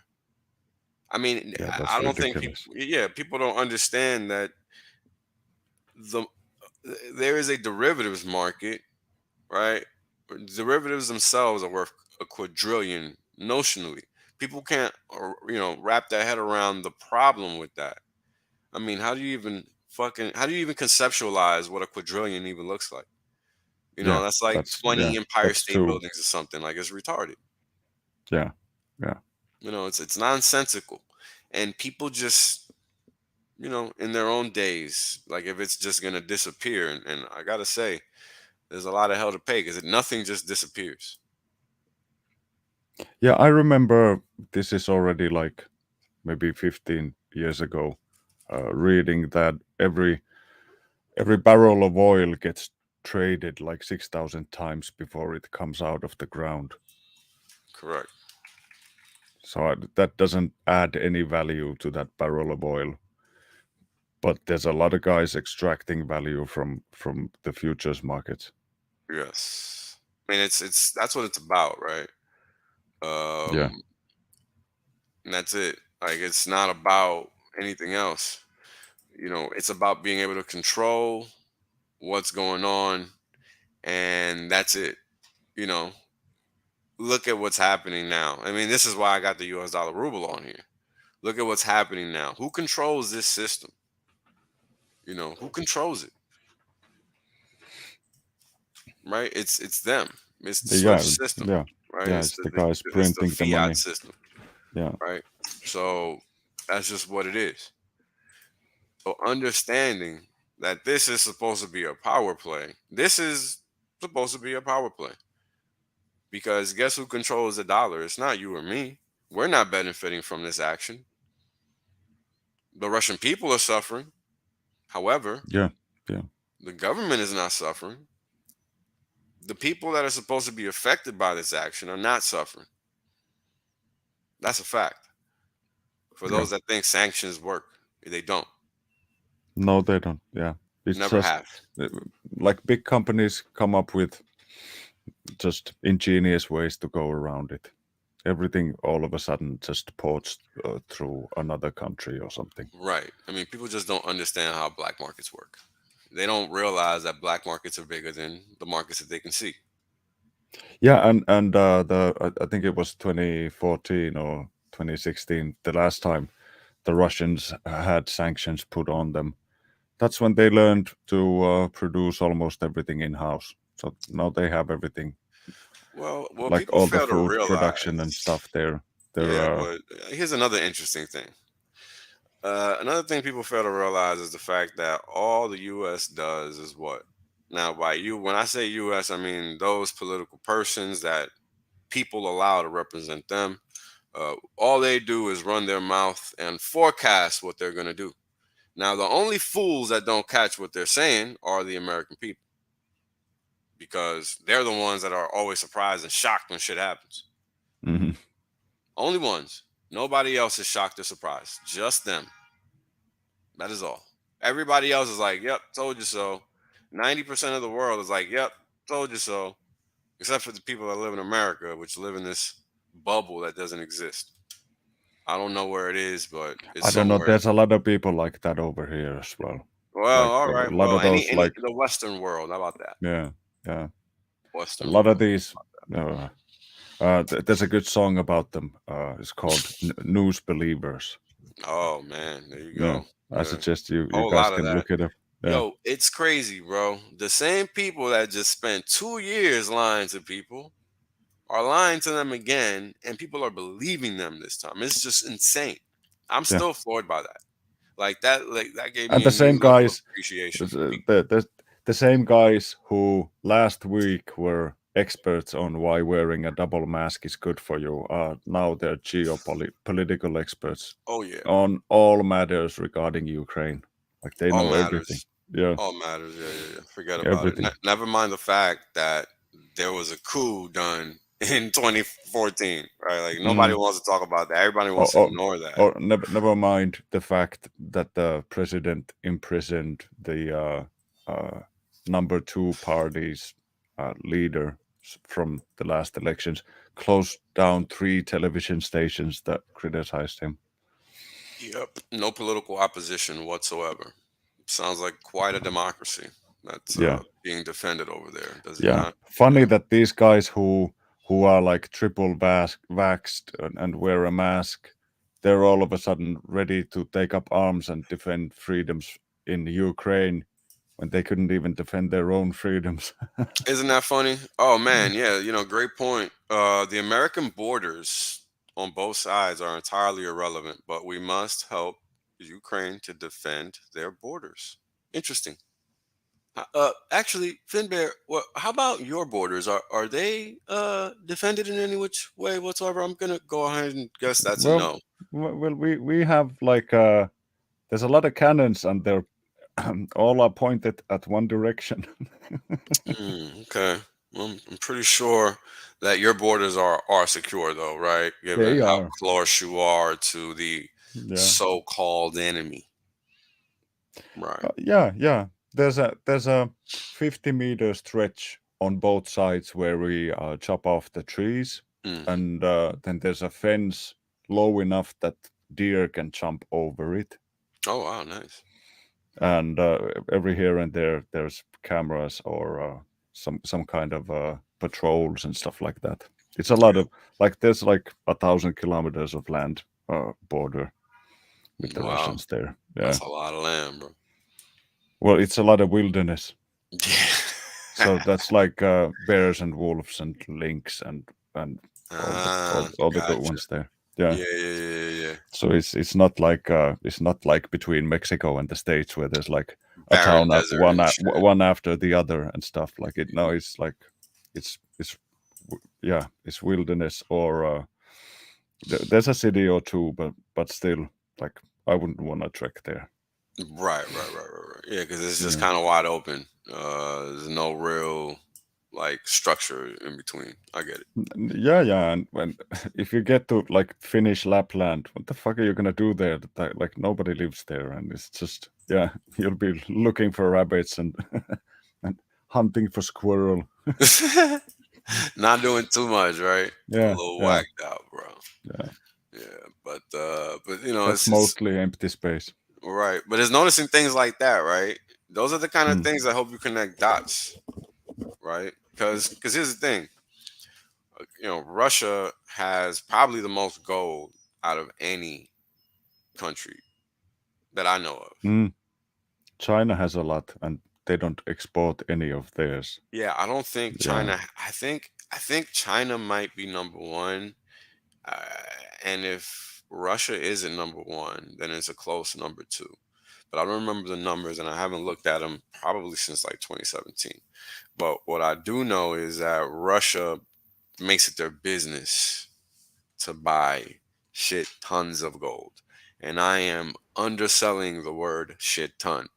I mean, Yeah, I that's don't think people. ridiculous. Yeah, people don't understand that the there is a derivatives market, right? Derivatives themselves are worth a quadrillion notionally. People can't, wrap their head around the problem with that. I mean, how do you even conceptualize what a quadrillion even looks like? Yeah, That's like that's 20 Empire that's State too. Buildings or something. Like, it's retarded. Yeah, yeah, It's nonsensical, and people just, in their own days, like if it's just gonna disappear, and I gotta say, there's a lot of hell to pay because nothing just disappears. yeah. I remember this is already like maybe 15 years ago. Reading that every barrel of oil gets traded like 6,000 times before it comes out of the ground. Correct. So that doesn't add any value to that barrel of oil. But there's a lot of guys extracting value from the futures markets. Yes. I mean, it's that's what it's about, right? Yeah, Um, and that's it. Like, it's not about anything else. It's about being able to control what's going on, and that's it. You know, Look at what's happening now. I mean, this is why I got the US dollar ruble on here. Look at what's happening now. Who controls this system? Who controls it? Right? It's them. It's the Swift yeah, system, yeah, right? yeah. It's It's the, the the guys it's the printing the fiat money. system, Yeah, right? So that's just what it is. So understanding that this is supposed to be a power play. This is supposed to be a power play, because guess who controls the dollar? It's not you or me. We're not benefiting from this action. The Russian people are suffering. However, yeah, yeah. the government is not suffering. The people that are supposed to be affected by this action are not suffering. That's a fact. For Yeah. those that think sanctions work, they don't. No, they don't. Yeah, it's Never just have. uh, like big companies come up with just ingenious ways to go around it. Everything all of a sudden just ports through another country or something. Right. I mean, people just don't understand how black markets work. They don't realize that black markets are bigger than the markets that they can see. Yeah, and I think it was 2014 or 2016 the last time the Russians had sanctions put on them. That's when they learned to produce almost everything in house. So now they have everything, Well, like people all the fail to food production and realize. stuff. They're Yeah, but here's another interesting thing. Another thing people fail to realize is the fact that all the U.S. does is what? Now, by you, when I say U.S., I mean those political persons that people allow to represent them. All they do is run their mouth and forecast what they're going to do. Now, the only fools that don't catch what they're saying are the American people, because they're the ones that are always surprised and shocked when shit happens. Hmm. Only ones. Nobody else is shocked or surprised. Just them. That is all. Everybody else is like, yep, told you so. 90% of the world is like, yep, told you so. Except for the people that live in America, which live in this bubble that doesn't exist. I don't know where it is, but it's I don't know. somewhere. There's a lot of people like that over here as well. Well, Like all a right. lot Well, of those, any like, the Western world. How about that? yeah, yeah. A Western lot of world. these. Uh, there's a good song about them. It's called News Believers. Oh man, there you Yeah, go. I Yeah, suggest you whole guys lot of can that. look it up. Yeah, Yo, it's crazy, bro. The same people that just spent 2 years lying to people are lying to them again, and people are believing them this time. It's just insane. I'm yeah. still floored by that. Like that gave And me the a new same level of guys, appreciation for the, people. the the the same guys who last week were experts on why wearing a double mask is good for you are now they're geopolitical experts Oh yeah, on all matters regarding Ukraine. Like they all know everything. matters. Yeah, All matters. Yeah, yeah, yeah. Forget about it. everything. Never mind the fact that there was a coup done in 2014, right? Like nobody Mm. wants to talk about that. Everybody Or, wants to or, ignore that. or never mind the fact that the president imprisoned the number two party's leader from the last elections, closed down 3 television stations that criticized him. Yep. No political opposition whatsoever. Sounds like quite a democracy that's Yeah, being defended over there, does it yeah. not? Funny Yeah. that these guys who are like triple vaxxed and wear a mask, they're all of a sudden ready to take up arms and defend freedoms in Ukraine when they couldn't even defend their own freedoms. Isn't that funny? Oh man, yeah, great point. The American borders on both sides are entirely irrelevant, but we must help Ukraine to defend their borders. Interesting. Actually, Finbear, how about your borders? Are they defended in any which way whatsoever? I'm gonna go ahead and guess that's a Well, no. well, we have like there's a lot of cannons and they're all are pointed at one direction. Okay. Well, I'm pretty sure that your borders are secure though, right? Given They how are. close you are to the Yeah. so-called enemy. Right. Yeah, yeah. There's a 50-meter stretch on both sides where we chop off the trees, Hmm. and then there's a fence low enough that deer can jump over it. Oh wow, nice. And every here and there, there's cameras or some kind of patrols and stuff like that. It's a lot Yeah. of like there's like 1,000 kilometers of land border with the Wow. Russians there. Yeah. That's a lot of land, bro. Well, it's a lot of wilderness. So Yeah. that's like bears and wolves and lynx and all the Ah, all the good gotcha. ones there. Yeah. Yeah, yeah, yeah, yeah. So it's not like between Mexico and the States where there's like a Barren town desert and shit. one after the other and stuff like it. No, it's like it's yeah, it's wilderness or there's a city or two, but still like I wouldn't want to trek there. Right, right, right, right, right. Yeah, because it's just Yeah. kind of wide open. There's no real like structure in between. I get it. Yeah, yeah, and when if you get to like Finnish Lapland, what the fuck are you gonna do there? Like nobody lives there, and it's just yeah, you'll be looking for rabbits and and hunting for squirrel. Not doing too much, right? A Yeah, little yeah, whacked out, bro. yeah. Yeah, but That's it's mostly empty space. right. But it's noticing things like that, right? Those are the kind of Mm. things that help you connect dots, right? Because here's the thing, Russia has probably the most gold out of any country that I know of. Mm. China has a lot, and they don't export any of theirs. Yeah, I don't think Yeah. China. I think China might be number one, uh, and if Russia isn't number one, then it's a close number two. But I don't remember the numbers, and I haven't looked at them probably since like 2017. But what I do know is that Russia makes it their business to buy shit tons of gold. and I am underselling the word shit ton.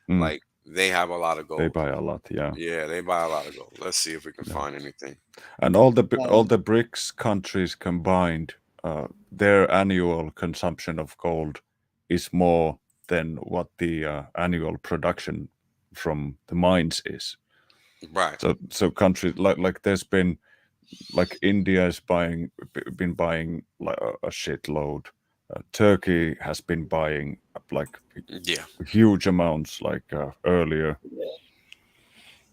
Mm, Like they have a lot of they gold. buy a lot, yeah. Yeah, they buy a lot of gold. Let's see if we can Yeah. find anything. And all the BRICS countries combined, their annual consumption of gold is more than what the annual production from the mines is. Right. So countries like there's been like India is been buying like a shitload. Turkey has been buying like Yeah. huge amounts like earlier.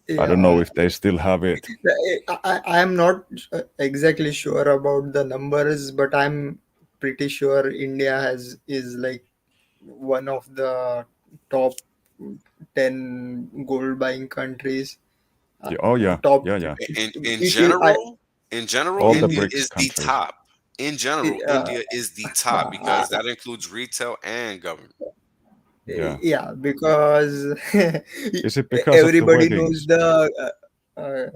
I don't know Yeah, if they still have it. I am not exactly sure about the numbers, but I'm pretty sure India has is like one of the top 10 gold buying countries. Yeah, oh yeah, Top yeah, yeah. In it is I general, in general, All the India BRICS is the countries. top. In general, uh, India is the top because that includes retail and government. Yeah. yeah, because Is it because of the everybody knows weddings? the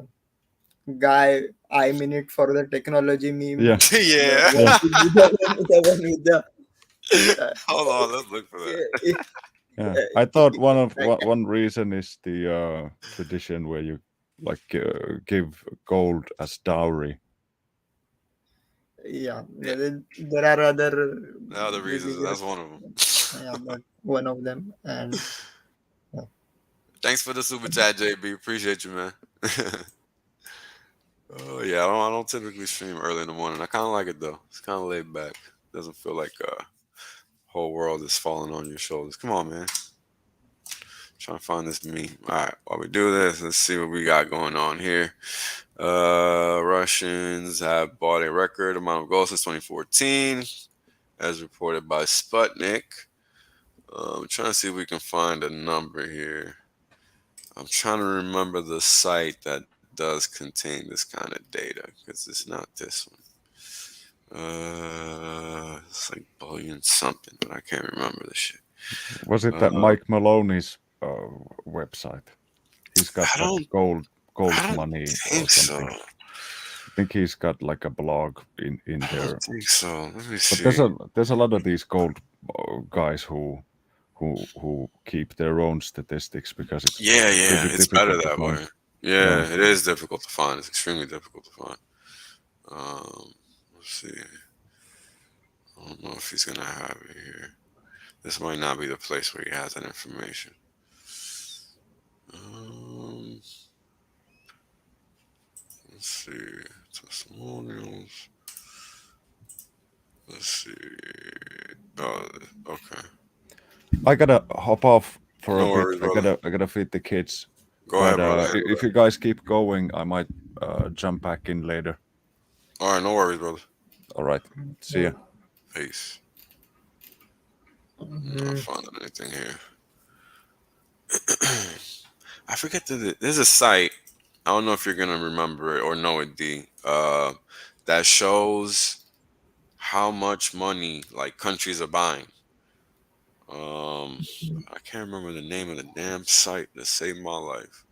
guy I'm in it for the technology meme. Yeah, The Yeah. yeah, one with the one with the uh, Hold on, let's look for that. uh, yeah. uh, I thought like, one reason is the tradition where you like give gold as dowry. yeah, Yeah, there are other the other reasons, that's religious, one of them. yeah, but one of them. And yeah, Thanks for the super chat, JB. Appreciate you, man. Oh yeah, I don't typically stream early in the morning. I kind of like it though. It's kind of laid back. Doesn't feel like whole world is falling on your shoulders. Come on, man. Trying to find this meme. All right, while we do this, let's see what we got going on here. Russians have bought a record amount of gold since 2014, as reported by Sputnik. I'm trying to see if we can find a number here. I'm trying to remember the site that does contain this kind of data because it's not this one. It's like bullion something, but I can't remember the shit. Was it that Uh, Mike Maloney's website? He's got I that don't, I gold don't money or think so. something. I think he's got like a blog in I don't there. think so. Let me But see. there's a lot of these gold guys who keep their own statistics because it's Yeah, yeah, pretty it's better difficult to that find. way. Yeah. Yeah, it is difficult to find. It's extremely difficult to find. Let's see. I don't know if he's gonna have it here. This might not be the place where he has that information. Um, let's see. Testimonials. Let's see. Oh, okay. I gotta hop off for a No bit. worries, brother. I gotta feed the kids. Go But ahead, brother. if you guys keep going, I might jump back in later. All right, no worries, brother. All right. See ya. Peace. I'm not mm, finding anything here. I forget there's a site. I don't know if you're gonna remember it or know it, D. That shows how much money like countries are buying. Um, I can't remember the name of the damn site that saved my life.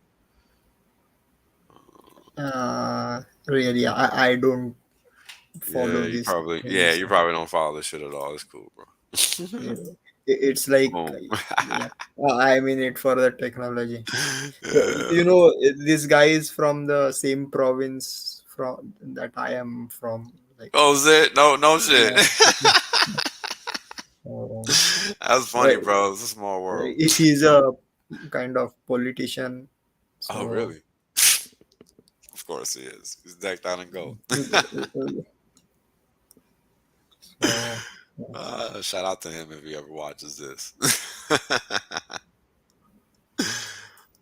really, I don't Yeah, follow you these probably yeah things. you probably don't follow this shit at all. It's cool, bro. Yeah. It's like, Boom. yeah, I'm in it for the technology. Yeah. You know, this guy is from the same province from that I am from. Like, Oh, is it? No, no shit. yeah, uh, That's funny, bro. It's a small world. he's a kind of politician. Oh, So, really? Of course he is. He's decked out in gold. so Shout out to him if he ever watches this.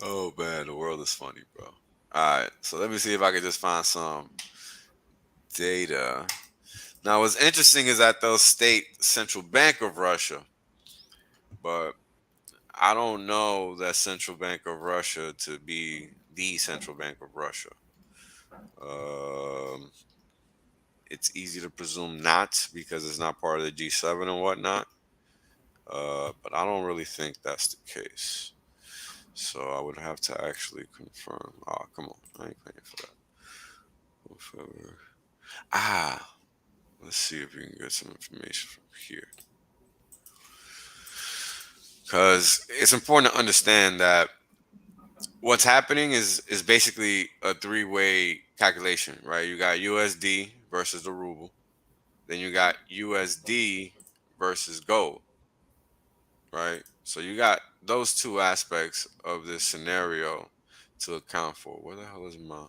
Oh man, the world is funny, bro. All right, so let me see if I can just find some data. Now, what's interesting is that they'll state Central Bank of Russia, but I don't know that Central Bank of Russia to be the Central Bank of Russia. Um, it's easy to presume not because it's not part of the G7 and whatnot. But I don't really think that's the case. So I would have to actually confirm. Oh, come on. I ain't paying for that. Ah, let's see if we can get some information from here. because it's important to understand that what's happening is basically a three-way calculation, right? You got USD versus the ruble, then you got USD versus gold, right? So you got those two aspects of this scenario to account for. Where the hell is my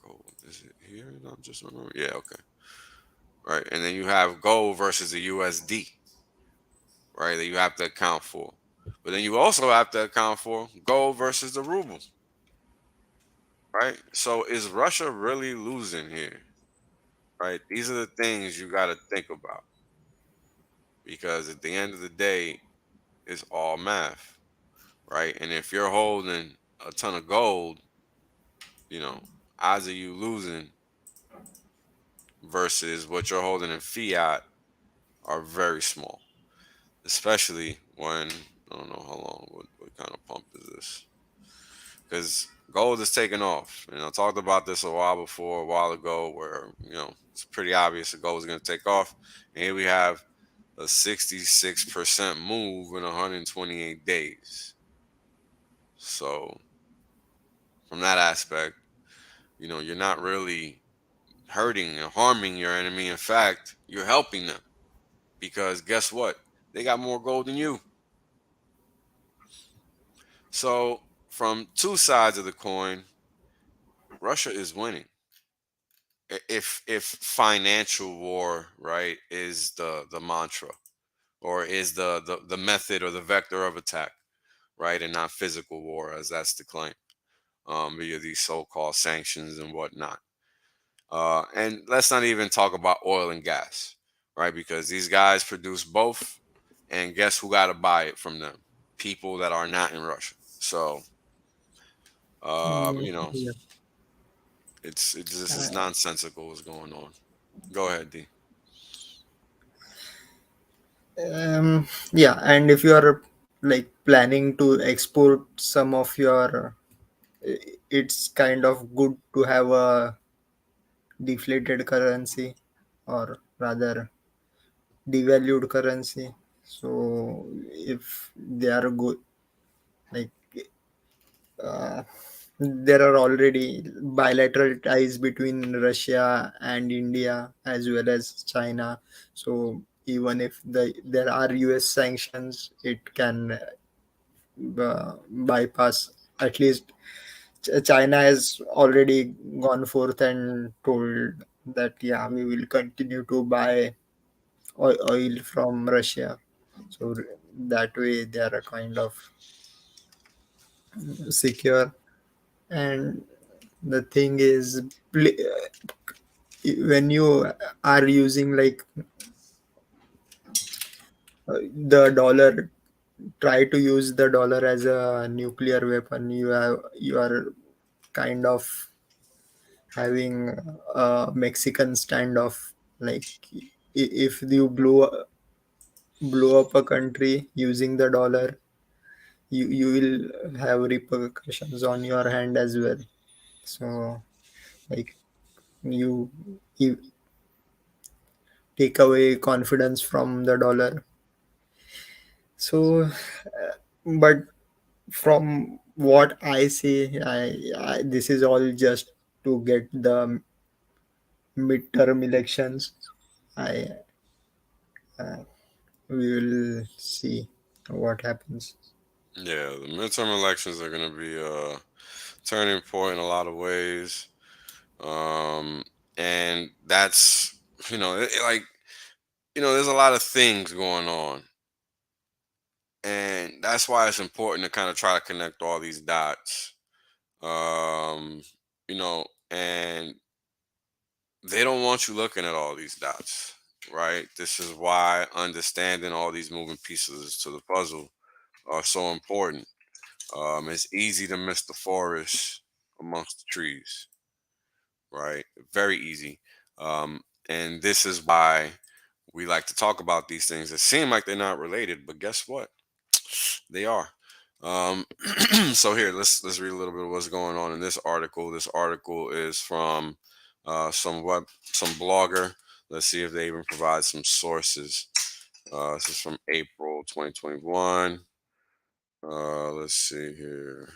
gold? Is it here? No, I'm just remember. Yeah, okay. Right. And then you have gold versus the USD, right? That you have to account for. But then you also have to account for gold versus the ruble, right? So is Russia really losing here? Right? These are the things you got to think about because at the end of the day, it's all math, right? And if you're holding a ton of gold, you know, odds of you losing versus what you're holding in fiat are very small, especially when I don't know how long, what kind of pump is this? Because gold is taking off. I talked about this a while ago, where it's pretty obvious that gold is going to take off, and here we have a 66% move in 128 days. So from that aspect, you're not really hurting or harming your enemy. In fact, you're helping them because guess what? They got more gold than you. So from two sides of the coin, Russia is winning. If financial war, right, is the mantra, or is the method or the vector of attack, right, and not physical war, as that's the claim, via these so-called sanctions and whatnot. And let's not even talk about oil and gas, right, because these guys produce both, and guess who got to buy it from them? People that are not in Russia. So Mm, you know, yeah. it's this is Uh, nonsensical what's going on. Go ahead, D. yeah, and if you are like planning to export some of your, it's kind of good to have a deflated currency, or rather devalued currency. So if they are good, like uh, there are already bilateral ties between Russia and India as well as China. So even if there are US sanctions, it can bypass. At least China has already gone forth and told that yeah, we will continue to buy oil from Russia. So that way they are a kind of secure. And the thing is, when you are using like the dollar, try to use the dollar as a nuclear weapon. You are kind of having a Mexican standoff. Like if you blow up a country using the dollar, you will have repercussions on your hand as well. So like you take away confidence from the dollar. So but from what I see, this is all just to get the midterm elections. I We will see what happens. Yeah, the midterm elections are going to be a turning point in a lot of ways. Um, and that's, like, there's a lot of things going on. And that's why it's important to kind of try to connect all these dots. Um, and they don't want you looking at all these dots, right? This is why understanding all these moving pieces to the puzzle are so important. It's easy to miss the forest amongst the trees, right? Very easy. And this is why we like to talk about these things that seem like they're not related, but guess what? They are. Um, so here, let's read a little bit of what's going on in this article. This article is from some blogger. Let's see if they even provide some sources. This is from April 2021. Let's see here.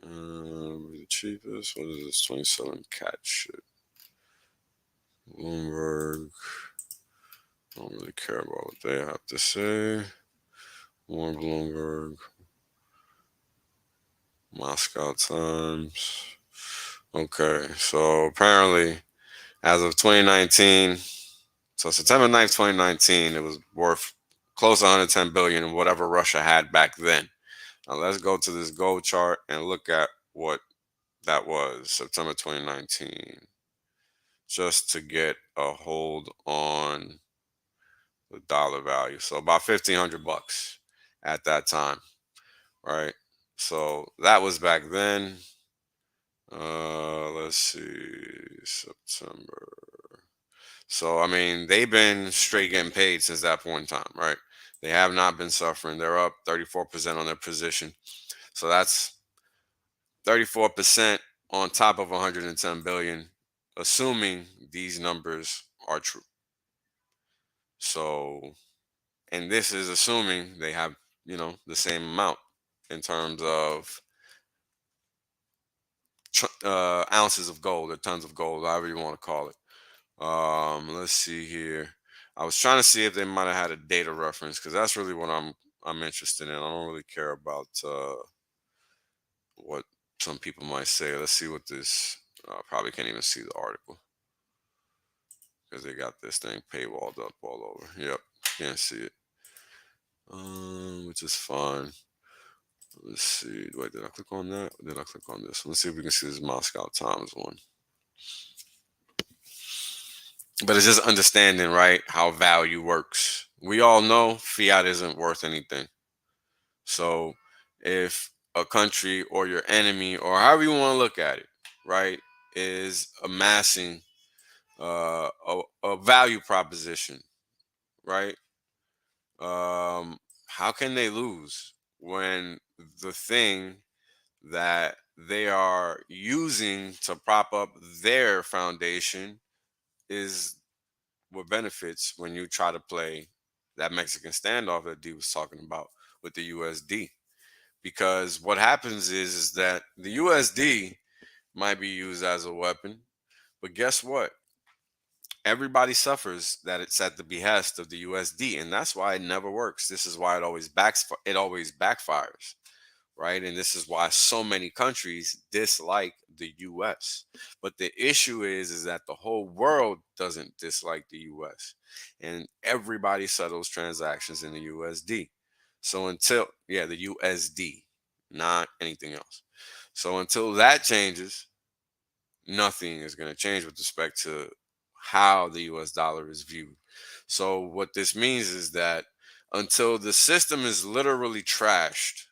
The cheapest. What is this? 27 cat shit. Bloomberg. Don't really care about what they have to say. More Bloomberg. Moscow Times. Okay, so apparently, as of 2019, so September 9th, 2019, it was worth close to 110 billion in whatever Russia had back then. Now let's go to this gold chart and look at what that was September 2019, just to get a hold on the dollar value. So about $1,500 at that time, right? So that was back then. Let's see, September. So I mean, they've been straight getting paid since that point in time, right? They have not been suffering. They're up 34% on their position. So that's 34% on top of 110 billion, assuming these numbers are true. So, and this is assuming they have, the same amount in terms of ounces of gold or tons of gold, however you want to call it. Let's see here. I was trying to see if they might have had a data reference because that's really what I'm interested in. I don't really care about what some people might say. Let's see what this. Probably can't even see the article because they got this thing paywalled up all over. Yep, can't see it. Which is fine. Let's see. Wait, did I click on that? Or did I click on this? Let's see if we can see this Moscow Times one. But it's just understanding, right, how value works. We all know fiat isn't worth anything. So if a country or your enemy, or however you want to look at it, right, is amassing a value proposition, right? How can they lose when the thing that they are using to prop up their foundation is what benefits when you try to play that Mexican standoff that D was talking about with the USD? Because what happens is that the USD might be used as a weapon, but guess what? Everybody suffers that it's at the behest of the USD, and that's why it never works. This is why it always backfires, right? And this is why so many countries dislike the US. But the issue is that the whole world doesn't dislike the US, and everybody settles transactions in the USD. So until the USD, not anything else. So until that changes, nothing is going to change with respect to how the US dollar is viewed. So, what this means is that until the system is literally trashed,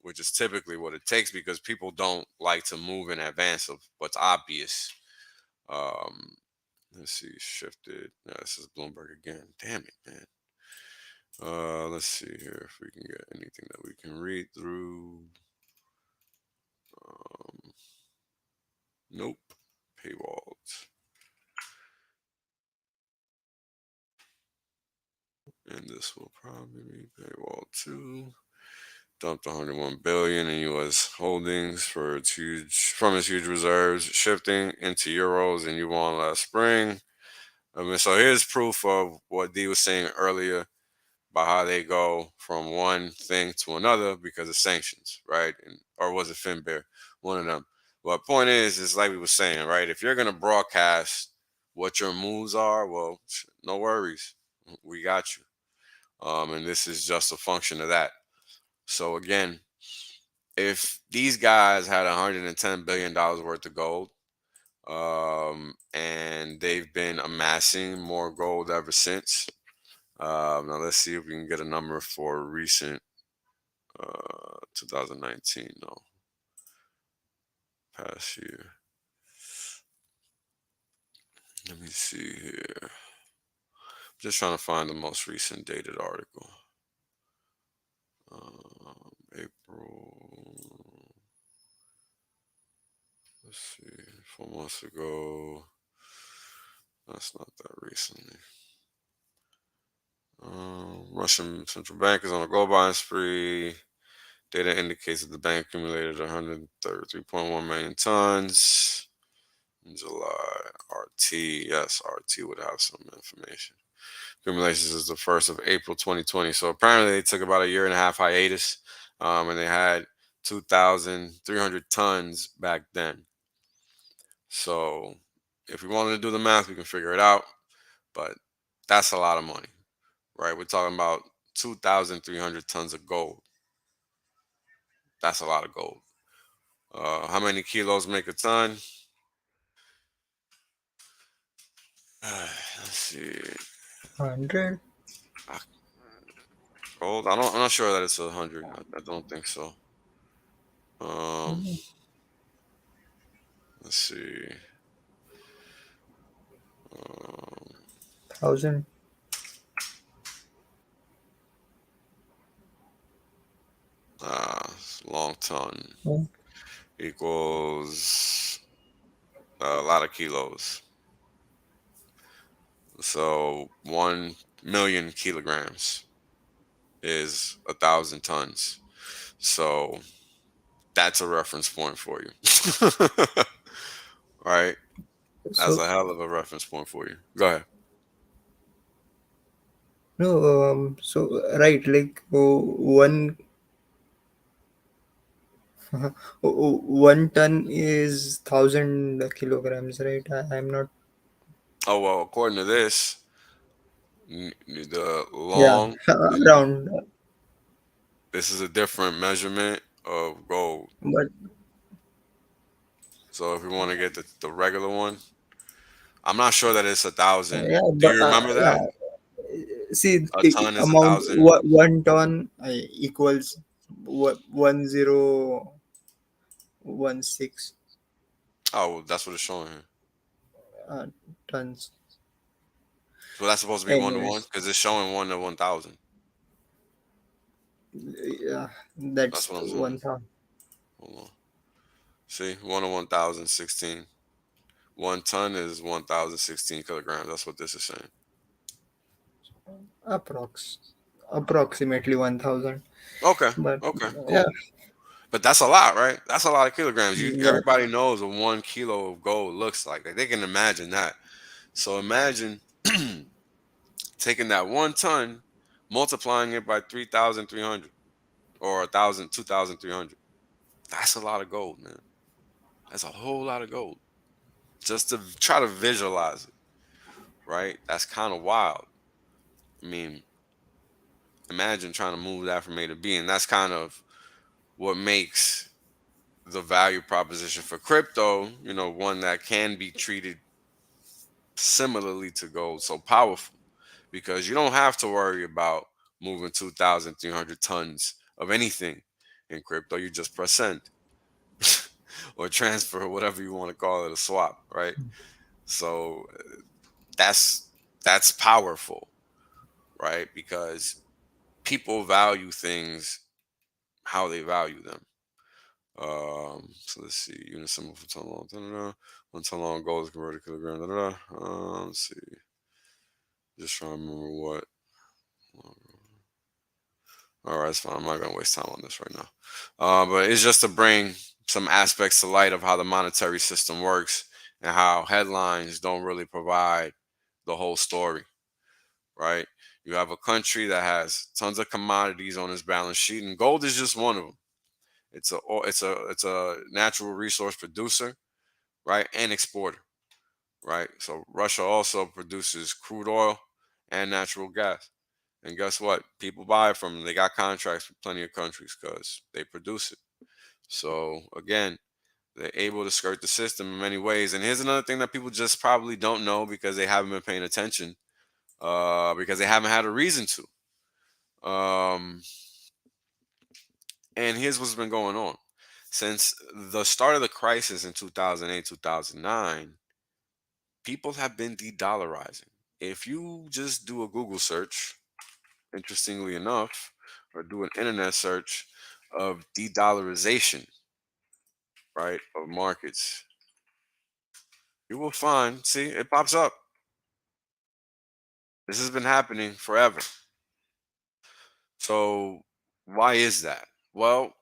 which is typically what it takes because people don't like to move in advance of what's obvious. Um, let's see, shifted. No, this is Bloomberg again. Damn it, man. Let's see here if we can get anything that we can read through. Nope. Paywalled. And this will probably be paywall too. Dumped 101 billion in U.S. holdings from its huge reserves, shifting into euros and yuan last spring. So here's proof of what D was saying earlier about how they go from one thing to another because of sanctions, right? Or was it Finbear? One of them. But point is like we were saying, right? If you're gonna broadcast what your moves are, well, no worries, we got you. And this is just a function of that. So again, if these guys had $110 billion worth of gold, and they've been amassing more gold ever since. Now let's see if we can get a number for recent 2019. No, past year. Let me see here. Just trying to find the most recent dated article. April. Let's see, 4 months ago. That's not that recently. Russian central bank is on a gold buying spree. Data indicates that the bank accumulated 133.1 million tons in July. RT, yes, RT would have some information. Accumulations is the 1st of April 2020. So apparently they took about a year and a half hiatus, and they had 2,300 tons back then. So if we wanted to do the math, we can figure it out. But that's a lot of money, right? We're talking about 2,300 tons of gold. That's a lot of gold. How many kilos make a ton? Let's see. 100. Uh, Gold. I'm not sure that it's 100. I don't think so. Um, let's see. Um, 1,000. Long ton Yeah. equals a lot of kilos. So 1 million kilograms is 1,000 tons. So that's a reference point for you. Right? That's So a hell of a reference point for you. Go ahead. no, right, like one ton is 1,000 kilograms, right? I'm not. Oh, well, according to this, the Yeah, long, around. this is a different measurement of gold. But So if we want to get the regular one, I'm not sure that it's 1,000. yeah, Do but you remember yeah. that? See, A ton is a amount thousand. 1 ton equals 1,016 Oh, well, that's what it's showing here. uh, tons. So that's supposed to be 1 to 1 Anyways, because it's showing 1 to 1,000. yeah, That's that's what I'm saying. 1,000. Hold on. See, 1 to 1,000, 16. 1 ton is 1,016 kilograms. That's what this is saying. Approx, approximately 1,000. Okay. But Okay. yeah, Cool. But that's a lot, right? That's a lot of kilograms. yeah. Everybody knows what 1 kilo of gold looks like. They can imagine that. So imagine taking that 1 ton, multiplying it by 3,300 or 1,000, 2,300. That's a lot of gold, man. That's a whole lot of gold. Just to try to visualize it, right? That's kind of wild. I mean, imagine trying to move that from A to B. And that's kind of what makes the value proposition for crypto, one that can be treated similarly to gold so powerful because you don't have to worry about moving 2,300 tons of anything in crypto. You just press send or transfer, whatever you want to call it, a swap, right? So that's that's powerful, right? Because people value things how they value them. So let's see. Unit symbol for ton long. Da, da, da. 1 ton long gold is converted to kilogram. Da, da, da. Let's see. Just trying to remember what. All right, it's fine. I'm not gonna waste time on this right now. But it's just to bring some aspects to light of how the monetary system works and how headlines don't really provide the whole story, right? You have a country that has tons of commodities on its balance sheet, and gold is just one of them. It's a natural resource producer, right, and exporter, right. So Russia also produces crude oil and natural gas, and guess what? People buy from them. They got contracts with plenty of countries because they produce it. So again, they're able to skirt the system in many ways. And here's another thing that people just probably don't know because they haven't been paying attention, because they haven't had a reason to. And here's what's been going on since the start of the crisis in 2008, 2009. People have been de-dollarizing. If you just do a Google search, interestingly enough, or do an internet search of de-dollarization, right, of markets, you will find, see, it pops up. This has been happening forever. So why is that? Well,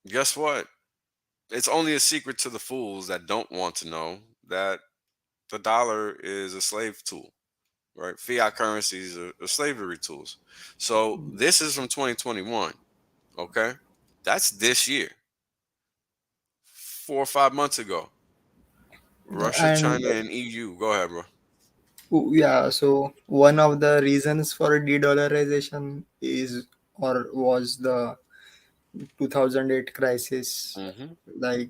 guess what? It's only a secret to the fools that don't want to know that the dollar is a slave tool, right? Fiat currencies are slavery tools. So this is from 2021, okay? That's this year, 4 or 5 months ago. Russia, And China, and EU. Go ahead, bro. yeah, so one of the reasons for de-dollarization is or was the 2008 crisis. Hmm. Like,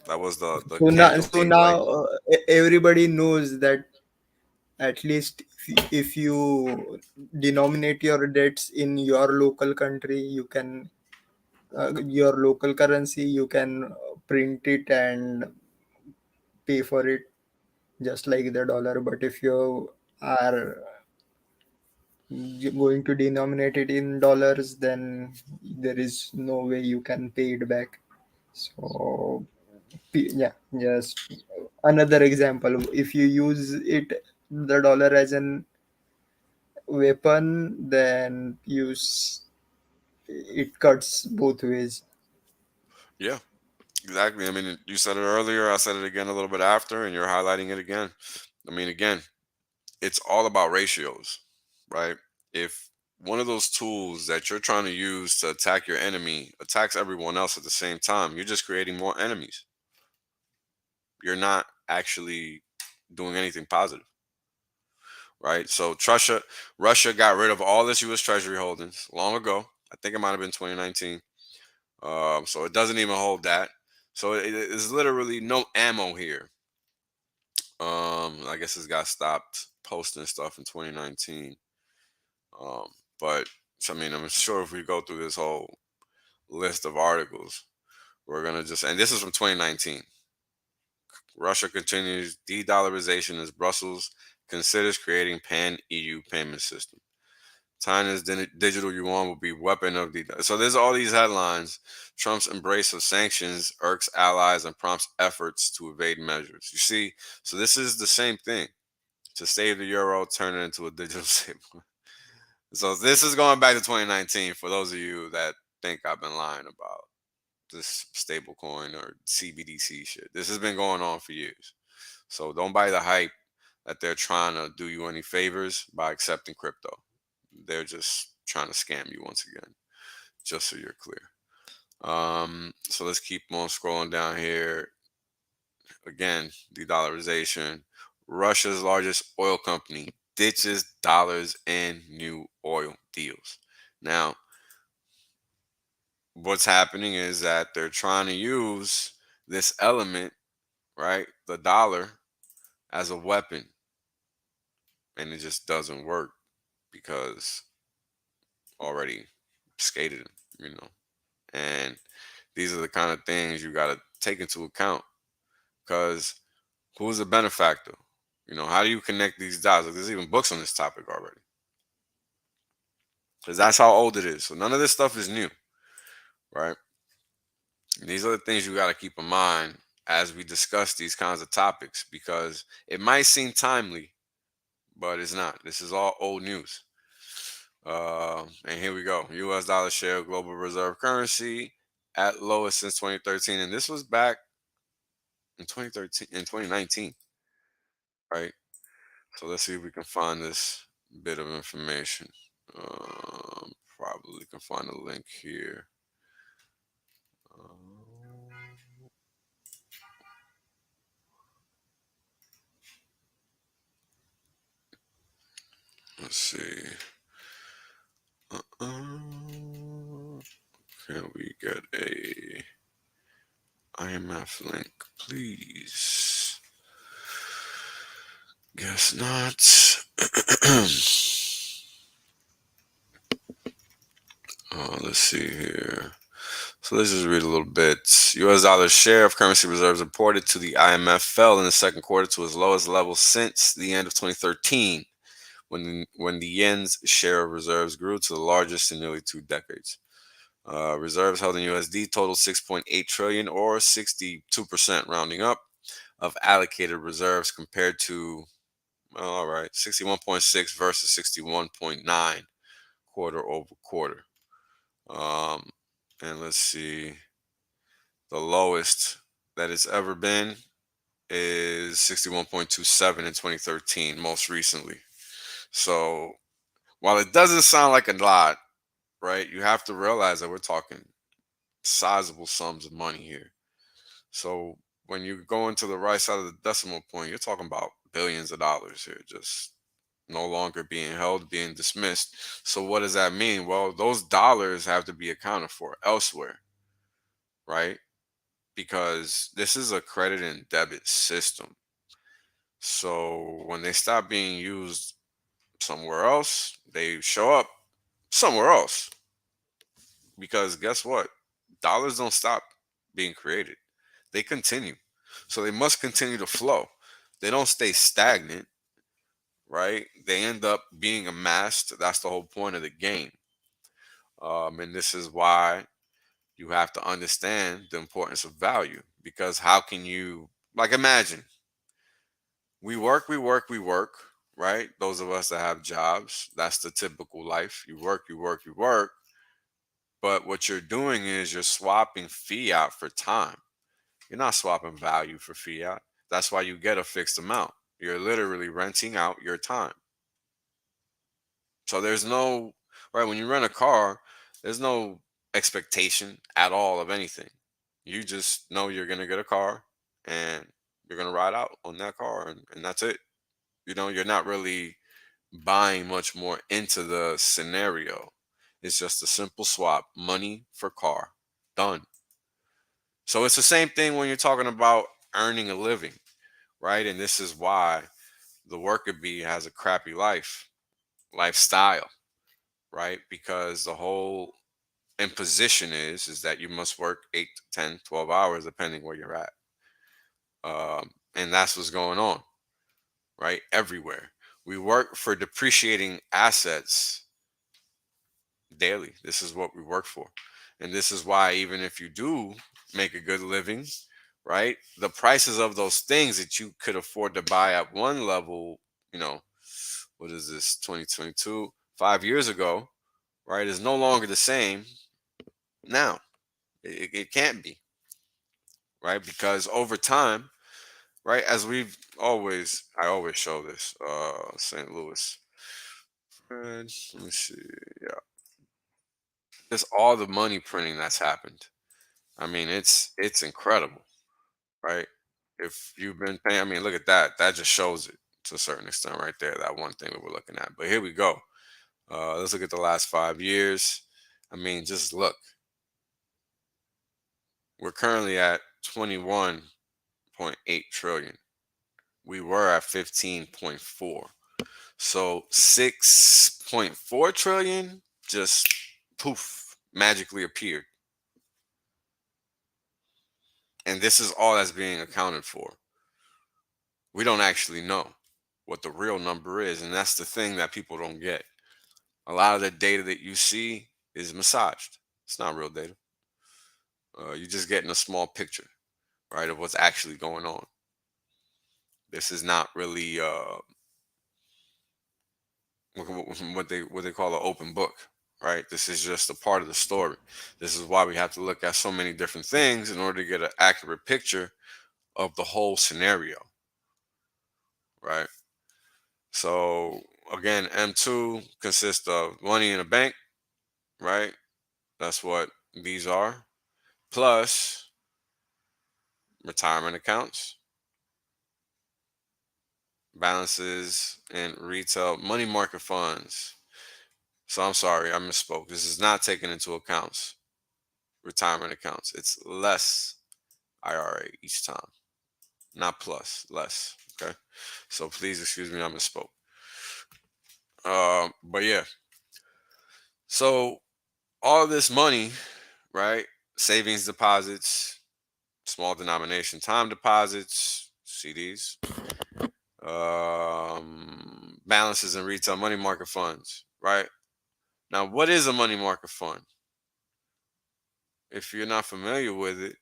That was the so now, candle so being now lighted. everybody knows that at least if you denominate your debts in your local country, you can your local currency, you can print it and pay for it just like the dollar. But if you are going to denominate it in dollars, then there is no way you can pay it back. So yeah, just another example. If you use it, the dollar as an weapon, then it cuts both ways. Yeah, exactly. I mean, you said it earlier. I said it again a little bit after, and you're highlighting it again. I mean, again, it's all about ratios, right? If one of those tools that you're trying to use to attack your enemy attacks everyone else at the same time, you're just creating more enemies. You're not actually doing anything positive, right? So Russia got rid of all its U.S. Treasury holdings long ago. I think it might have been 2019. So it doesn't even hold that. So it is literally no ammo here. I guess it's got stopped posting stuff in 2019. Um, but I mean, I'm sure if we go through this whole list of articles, we're gonna just and this is from 2019. Russia continues de-dollarization as Brussels considers creating pan-EU payment system. China's digital yuan will be weapon of the. So there's all these headlines. Trump's embrace of sanctions irks allies and prompts efforts to evade measures. You see, so this is the same thing. To save the euro, turn it into a digital stablecoin. So this is going back to 2019 for those of you that think I've been lying about this stablecoin or CBDC shit. This has been going on for years. So don't buy the hype that they're trying to do you any favors by accepting crypto. They're just trying to scam you once again, just so you're clear. So let's keep on scrolling down here. Again, de-dollarization. Russia's largest oil company ditches dollars in new oil deals. Now, what's happening is that they're trying to use this element, right, the dollar, as a weapon, and it just doesn't work because already skated, you know. And these are the kind of things you got to take into account because who's the benefactor? You know, how do you connect these dots? Like, there's even books on this topic already because that's how old it is. So none of this stuff is new, right? And these are the things you got to keep in mind as we discuss these kinds of topics because it might seem timely, but it's not. This is all old news. And here we go. U.S. dollar share of global reserve currency at lowest since 2013, and this was back in 2013 in 2019, right? So let's see if we can find this bit of information. Probably can find a link here. Um, let's see. Can we get a IMF link, please? Guess not. Let's see here. So let's just read a little bit. U.S. dollar share of currency reserves reported to the IMF fell in the second quarter to its lowest level since the end of 2013, when the yen's share of reserves grew to the largest in nearly 2 decades. Reserves held in USD totaled 6.8 trillion, or 62% rounding up, of allocated reserves compared to, well, all right, 61.6 versus 61.9 quarter over quarter. And let's see, the lowest that it's ever been is 61.27 in 2013, most recently. So while it doesn't sound like a lot, right, you have to realize that we're talking sizable sums of money here. So when you go into the right side of the decimal point, you're talking about billions of dollars here, just no longer being held, being dismissed. So what does that mean? Well, those dollars have to be accounted for elsewhere, right? Because this is a credit and debit system. So when they stop being used somewhere else, they show up somewhere else. Because guess what? Dollars don't stop being created, they continue. So they must continue to flow. They don't stay stagnant, right? They end up being amassed. That's the whole point of the game. And this is why you have to understand the importance of value. Because how can you, like, imagine we work, right? Those of us that have jobs, that's the typical life. You work, you work, you work. But what you're doing is you're swapping fiat for time. You're not swapping value for fiat. That's why you get a fixed amount. You're literally renting out your time. So there's no, right, when you rent a car, there's no expectation at all of anything. You just know you're going to get a car and you're going to ride out on that car, and that's it. You're not really buying much more into the scenario. It's just a simple swap, money for car. Done. So it's the same thing when you're talking about earning a living, right? And this is why the worker bee has a crappy lifestyle, right? Because the whole imposition is that you must work 8 to 10, 12 hours depending where you're at. And that's what's going on, right? Everywhere. We work for depreciating assets daily. This is what we work for. And this is why, even if you do make a good living, right, the prices of those things that you could afford to buy at one level, you know, what is this, 2022, 5 years ago, right, is no longer the same now. It can't be, right? Because over time, right, as I always show this, St. Louis. Let me see. Yeah. It's all the money printing that's happened. I mean, it's incredible, right? If you've been paying, I mean, look at that. That just shows it to a certain extent right there. That one thing that we're looking at. But here we go. Let's look at the last 5 years. I mean, just look. We're currently at 21.8 trillion. We were at 15.4. So 6.4 trillion just poof magically appeared. And this is all that's being accounted for. We don't actually know what the real number is. And that's the thing that people don't get. A lot of the data that you see is massaged. It's not real data. You're just getting a small picture, right, of what's actually going on. This is not really what they call an open book, right? This is just a part of the story. This is why we have to look at so many different things in order to get an accurate picture of the whole scenario, right? So again, M2 consists of money in a bank, right? That's what these are, plus retirement accounts, balances, and retail money market funds. So I'm sorry, I misspoke. This is not taken into account retirement accounts. It's less IRA each time, not plus, less. Okay. So please excuse me, I misspoke. But yeah. So all this money, right? Savings deposits, small denomination time deposits, CDs, balances in retail money market funds, right? Now, what is a money market fund? If you're not familiar with it,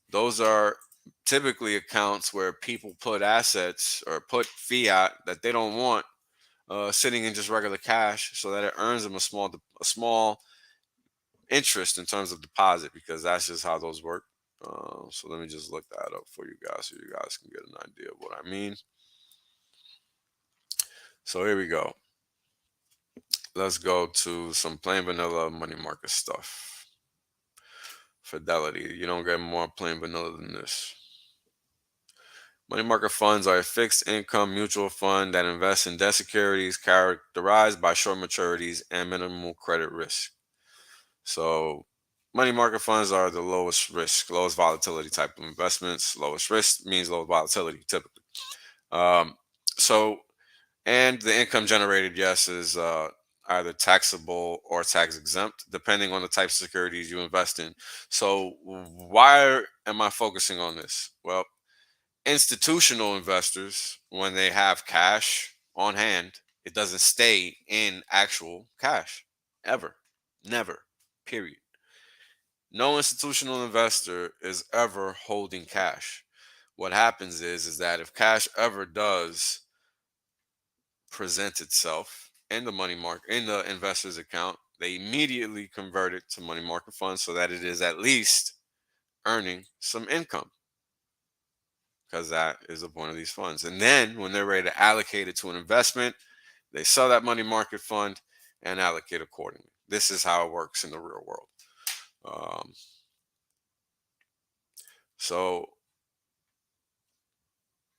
those are typically accounts where people put assets or put fiat that they don't want sitting in just regular cash, so that it earns them a small interest in terms of deposit, because that's just how those work. So let me just look that up for you guys so you guys can get an idea of what I mean. So here we go. Let's go to some plain vanilla money market stuff. Fidelity. You don't get more plain vanilla than this. Money market funds are a fixed income mutual fund that invests in debt securities characterized by short maturities and minimal credit risk. So, money market funds are the lowest risk, lowest volatility type of investments. Lowest risk means low volatility typically. Um, so, and the income generated, yes, is either taxable or tax exempt, depending on the type of securities you invest in. So, why am I focusing on this? Well, institutional investors, when they have cash on hand, it doesn't stay in actual cash ever, never, period. No institutional investor is ever holding cash. What happens is that if cash ever does present itself in the money market, in the investor's account, they immediately convert it to money market funds so that it is at least earning some income, because that is the point of these funds. And then when they're ready to allocate it to an investment, they sell that money market fund and allocate accordingly. This is how it works in the real world. Um, so,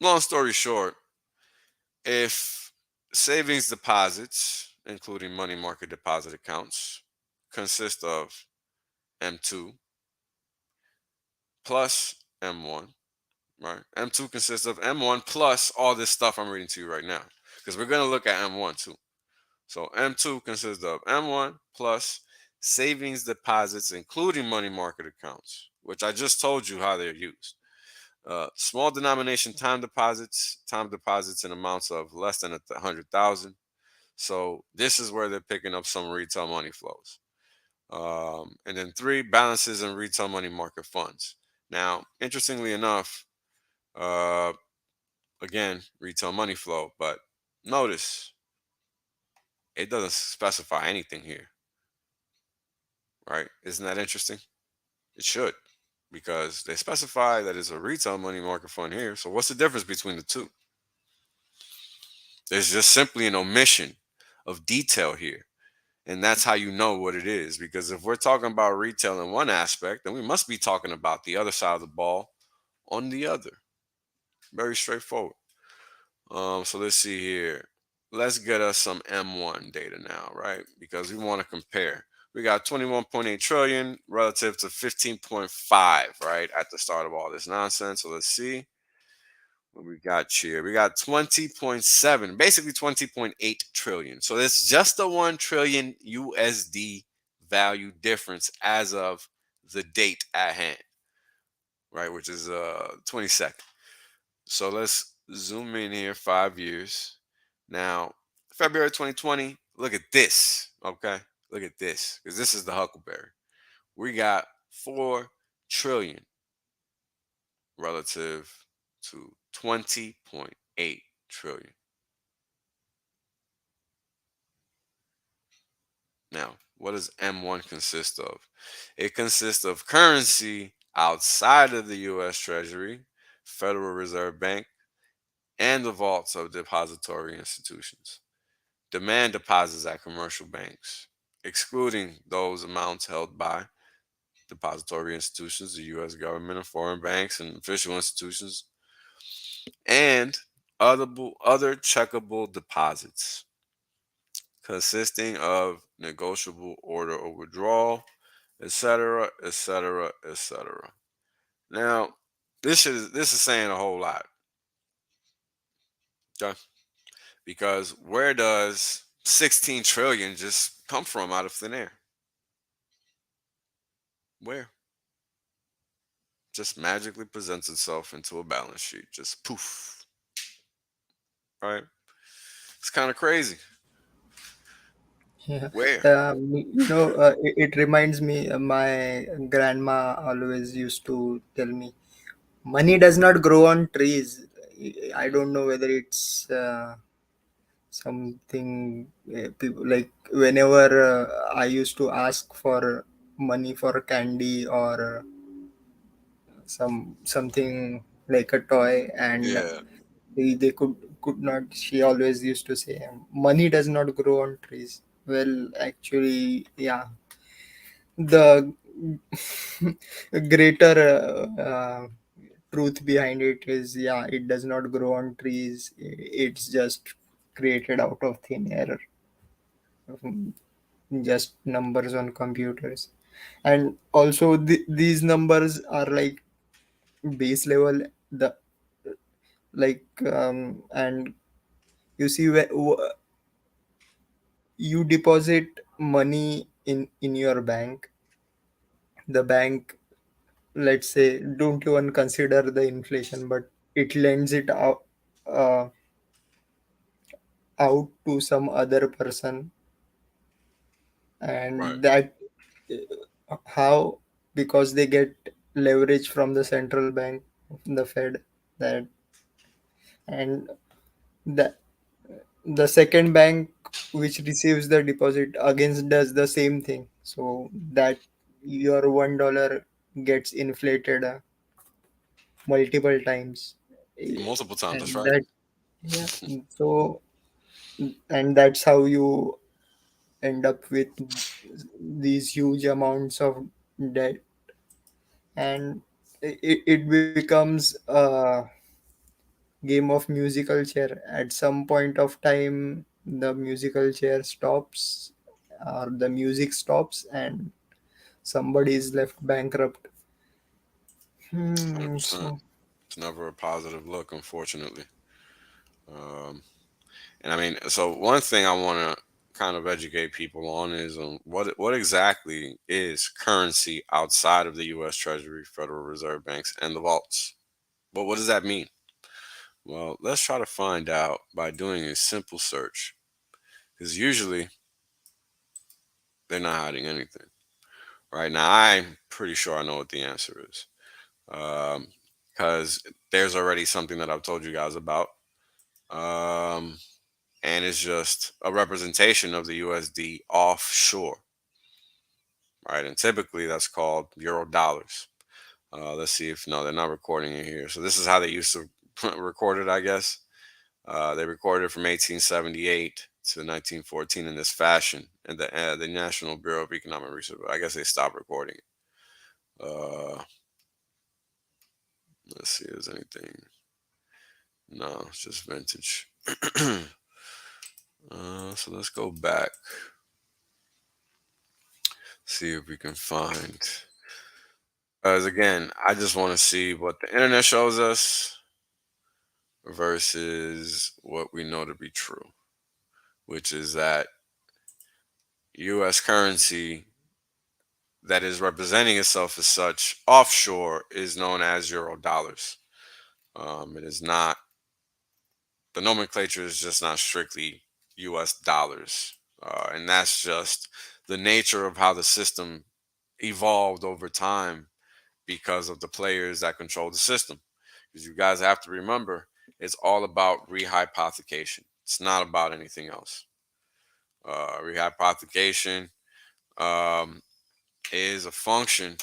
long story short, if savings deposits, including money market deposit accounts, consist of M2 plus M1, right? M2 consists of M1 plus all this stuff I'm reading to you right now, because we're going to look at M1 too. So M2 consists of M1 plus savings deposits, including money market accounts, which I just told you how they're used. Small denomination time deposits in amounts of less than 100,000. So this is where they're picking up some retail money flows. And then 3, balances in retail money market funds. Now, interestingly enough, uh, again, retail money flow, but notice it doesn't specify anything here, right? Isn't that interesting? It should, because they specify that it's a retail money market fund here. So what's the difference between the two? There's just simply an omission of detail here. And that's how you know what it is. Because if we're talking about retail in one aspect, then we must be talking about the other side of the ball on the other. Very straightforward. So let's see here. Let's get us some M1 data now, right? Because we want to compare. We got 21.8 trillion relative to 15.5, right? At the start of all this nonsense. So let's see what we got here. We got 20.7, basically 20.8 trillion. So it's just the 1 trillion USD value difference as of the date at hand, right? Which is 22nd. So let's zoom in here 5 years. Now, February 2020, look at this, okay? Look at this, because this is the Huckleberry. We got 4 trillion relative to 20.8 trillion. Now, what does M1 consist of? It consists of currency outside of the US Treasury, Federal Reserve Bank, and the vaults of depository institutions. Demand deposits at commercial banks, excluding those amounts held by depository institutions, the US government and foreign banks and official institutions, and other checkable deposits consisting of negotiable order of withdrawal, etc., etc., etc. Now, this is saying a whole lot, okay? Because where does 16 trillion just come from out of thin air? Where? Just magically presents itself into a balance sheet. Just poof. Right? It's kind of crazy. Yeah. Where? It reminds me, my grandma always used to tell me, money does not grow on trees. I don't know whether it's something people like whenever I used to ask for money for candy or something like a toy, and Yeah. they could not. She always used to say, money does not grow on trees. Well, actually, yeah, the greater truth behind it is, yeah, it does not grow on trees. It's just created out of thin air, um, just numbers on computers. And also these numbers are like base level, the like and you see, you deposit money in your bank. The bank, let's say, don't even consider the inflation, but it lends it uh, out to some other person. Right. And that, how? Because they get leverage from the central bank, the Fed. That, and the the second bank which receives the deposit against does the same thing, so that your $1 gets inflated multiple times. Multiple times. That's And right. that, yeah, so, and that's how you end up with these huge amounts of debt. And it becomes a game of musical chair. At some point of time, the musical chair stops, or the music stops, and somebody is left bankrupt. 100%. So It's never a positive look, unfortunately. Um, and I mean, so one thing I want to kind of educate people on is what exactly is currency outside of the U.S. Treasury, Federal Reserve banks, and the vaults. What does that mean? Well, let's try to find out by doing a simple search, because usually they're not hiding anything. Right now, I'm pretty sure I know what the answer is, because there's already something that I've told you guys about. Um, and it's just a representation of the USD offshore, right? And typically that's called Eurodollars. Let's see if no, they're not recording it here. So this is how they used to record it, I guess. They recorded it from 1878 to 1914 in this fashion, and the National Bureau of Economic Research. I guess they stopped recording it. Let's see if there's anything. No, it's just vintage. So let's go back, see if we can find. Because again, I just want to see what the internet shows us versus what we know to be true, which is that US currency that is representing itself as such offshore is known as Eurodollars. It is not, the nomenclature is just not strictly US dollars. And that's just the nature of how the system evolved over time because of the players that control the system. Because you guys have to remember, it's all about rehypothecation. It's not about anything else. Rehypothecation um, is a function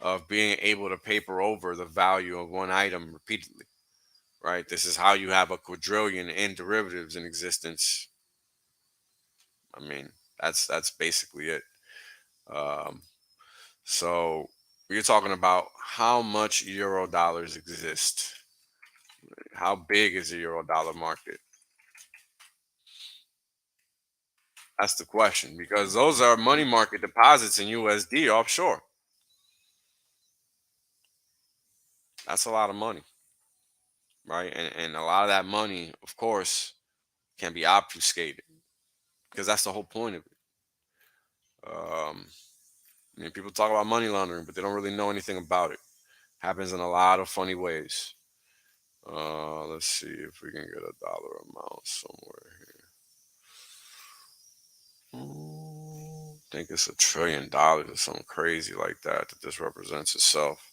of being able to paper over the value of one item repeatedly. Right. This is how you have a quadrillion in derivatives in existence. I mean, that's basically it. Um, so we're talking about how much euro dollars exist. How big is the euro dollar market? That's the question, because those are money market deposits in USD offshore. That's a lot of money, right? And a lot of that money, of course, can be obfuscated because that's the whole point of it. Um, I mean, people talk about money laundering, but they don't really know anything about it. Happens in a lot of funny ways. Let's see if we can get a dollar amount somewhere here. I think it's $1 trillion or something crazy like that that this represents itself.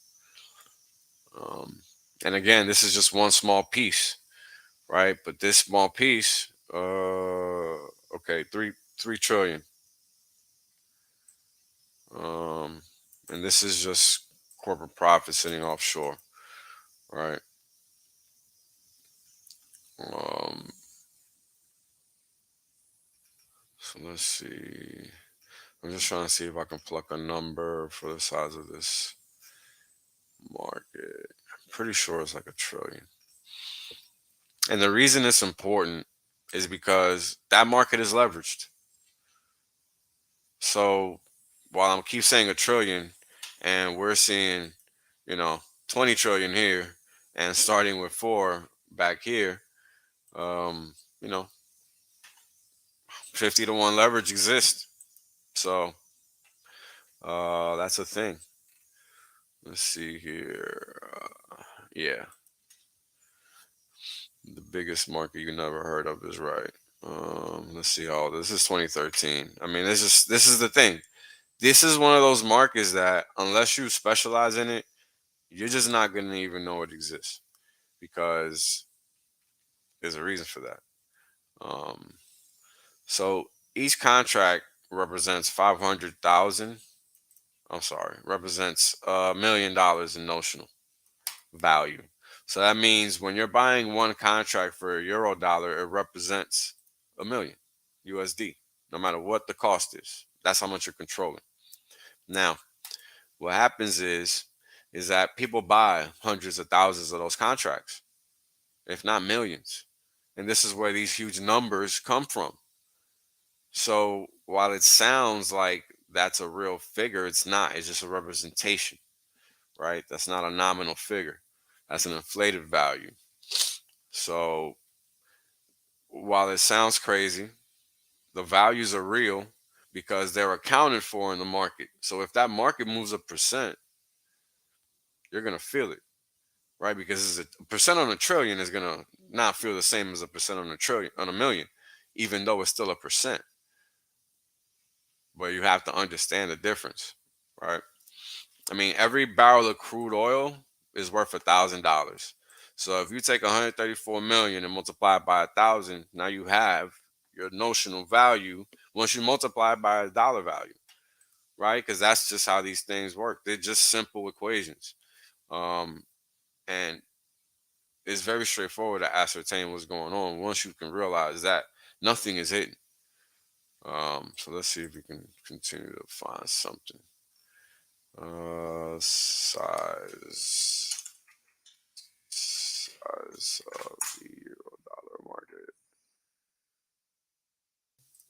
Um, and again, this is just one small piece, right? But this small piece Okay, three trillion. And this is just corporate profit sitting offshore, right? Um, so let's see. I'm just trying to see if I can pluck a number for the size of this market. I'm pretty sure it's like a trillion. And the reason it's important is because that market is leveraged. So while I'm keep saying a trillion, and we're seeing, you know, 20 trillion here, and starting with four back here, you know, 50 to 1 leverage exists. So that's a thing. Let's see here. Yeah, the biggest market you never heard of is right. Let's see. Oh, this is 2013. I mean, this is the thing. This is one of those markets that unless you specialize in it, you're just not gonna even know it exists because there's a reason for that. Um, so each contract represents 500,000. I'm sorry, represents $1 million in notional value. So that means when you're buying one contract for a Eurodollar, it represents a million USD, no matter what the cost is. That's how much you're controlling. Now, what happens is that people buy hundreds of thousands of those contracts, if not millions. And this is where these huge numbers come from. So while it sounds like that's a real figure, it's not. It's just a representation, right? That's not a nominal figure. That's an inflated value. So while it sounds crazy, the values are real because they're accounted for in the market. So if that market moves a percent, you're gonna feel it, right? Because a percent on a trillion is gonna not feel the same as a percent on a trillion on a million, even though it's still a percent. But you have to understand the difference, right? I mean, every barrel of crude oil is worth $1,000. So if you take 134 million and multiply it by 1,000, now you have your notional value once you multiply it by a dollar value, right? Because that's just how these things work. They're just simple equations, and it's very straightforward to ascertain what's going on once you can realize that nothing is hidden. So let's see if we can continue to find something. Size of the euro dollar market.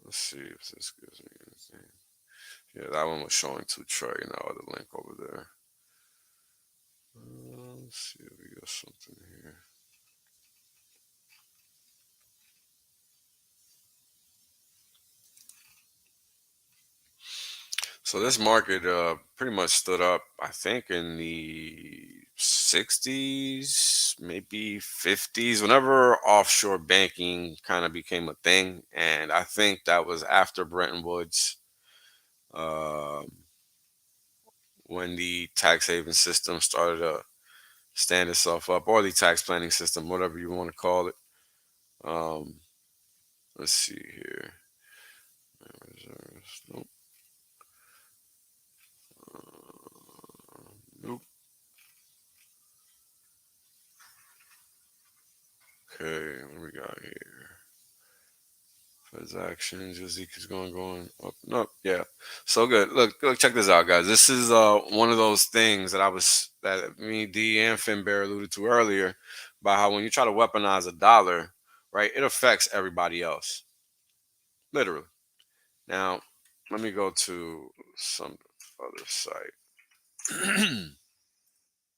Let's see if this gives me anything. Yeah, that one was showing 2 trillion. Now the link over there. Let's see if we got something here. So this market pretty much stood up, I think, in the 60s, maybe 50s, whenever offshore banking kind of became a thing. And I think that was after Bretton Woods, um, when the tax haven system started to stand itself up, or the tax planning system, whatever you want to call it. Um, let's see here. Reserves. Nope. Nope. Okay, what we got here? Transactions, your Zeke is going up. Nope, yeah. So good. Look, check this out, guys. This is one of those things that me, D, and Finbear alluded to earlier about how when you try to weaponize a dollar, right, it affects everybody else. Literally. Now, let me go to some other site.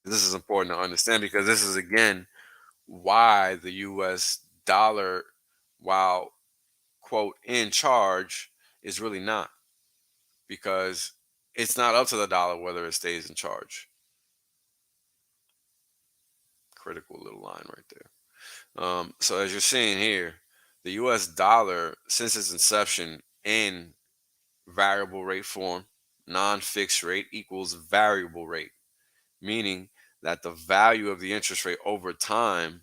This is important to understand because this is again why the US dollar, while quote in charge, is really not, because it's not up to the dollar whether it stays in charge. Critical little line right there. So as you're seeing here, the US dollar, since its inception in variable rate form, non-fixed rate equals variable rate, meaning that the value of the interest rate over time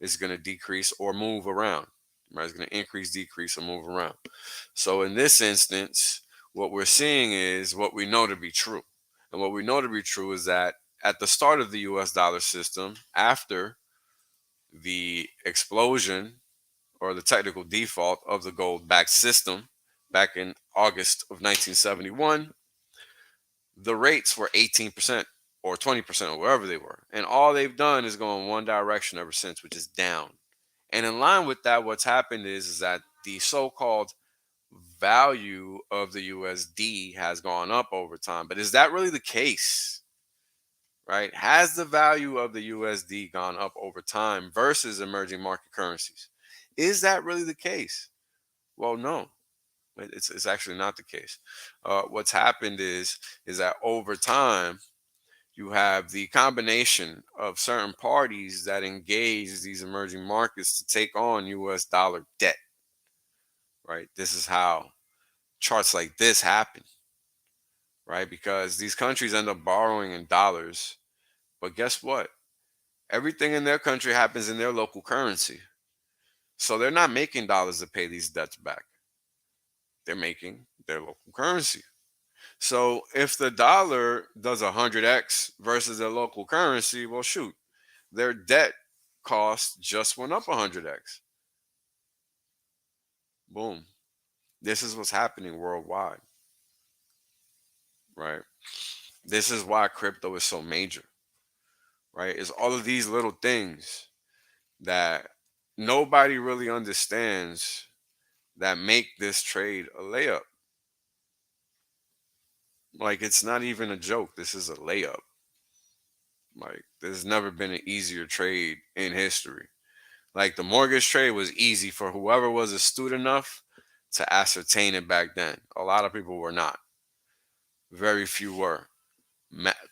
is going to decrease or move around. right? It's going to increase, decrease, or move around. So in this instance, what we're seeing is what we know to be true. And what we know to be true is that at the start of the US dollar system, after the explosion or the technical default of the gold backed system back in August of 1971, the rates were 18% or 20% or wherever they were. And all they've done is go in one direction ever since, which is down. And in line with that, what's happened is that the so called value of the USD has gone up over time. But is that really the case? Right? Has the value of the USD gone up over time versus emerging market currencies? Is that really the case? Well, no, it's actually not the case. What's happened is that over time you have the combination of certain parties that engage these emerging markets to take on US dollar debt, right? This is how charts like this happen, right? Because these countries end up borrowing in dollars, but guess what? Everything in their country happens in their local currency. So they're not making dollars to pay these debts back. They're making their local currency. So if the dollar does 100x versus their local currency, well, shoot, their debt cost just went up 100x. Boom. This is what's happening worldwide, right? This is why crypto is so major, right? It's all of these little things that nobody really understands that make this trade a layup. Like, it's not even a joke. This is a layup. Like, there's never been an easier trade in history. Like, the mortgage trade was easy for whoever was astute enough to ascertain it back then. A lot of people were not. Very few were.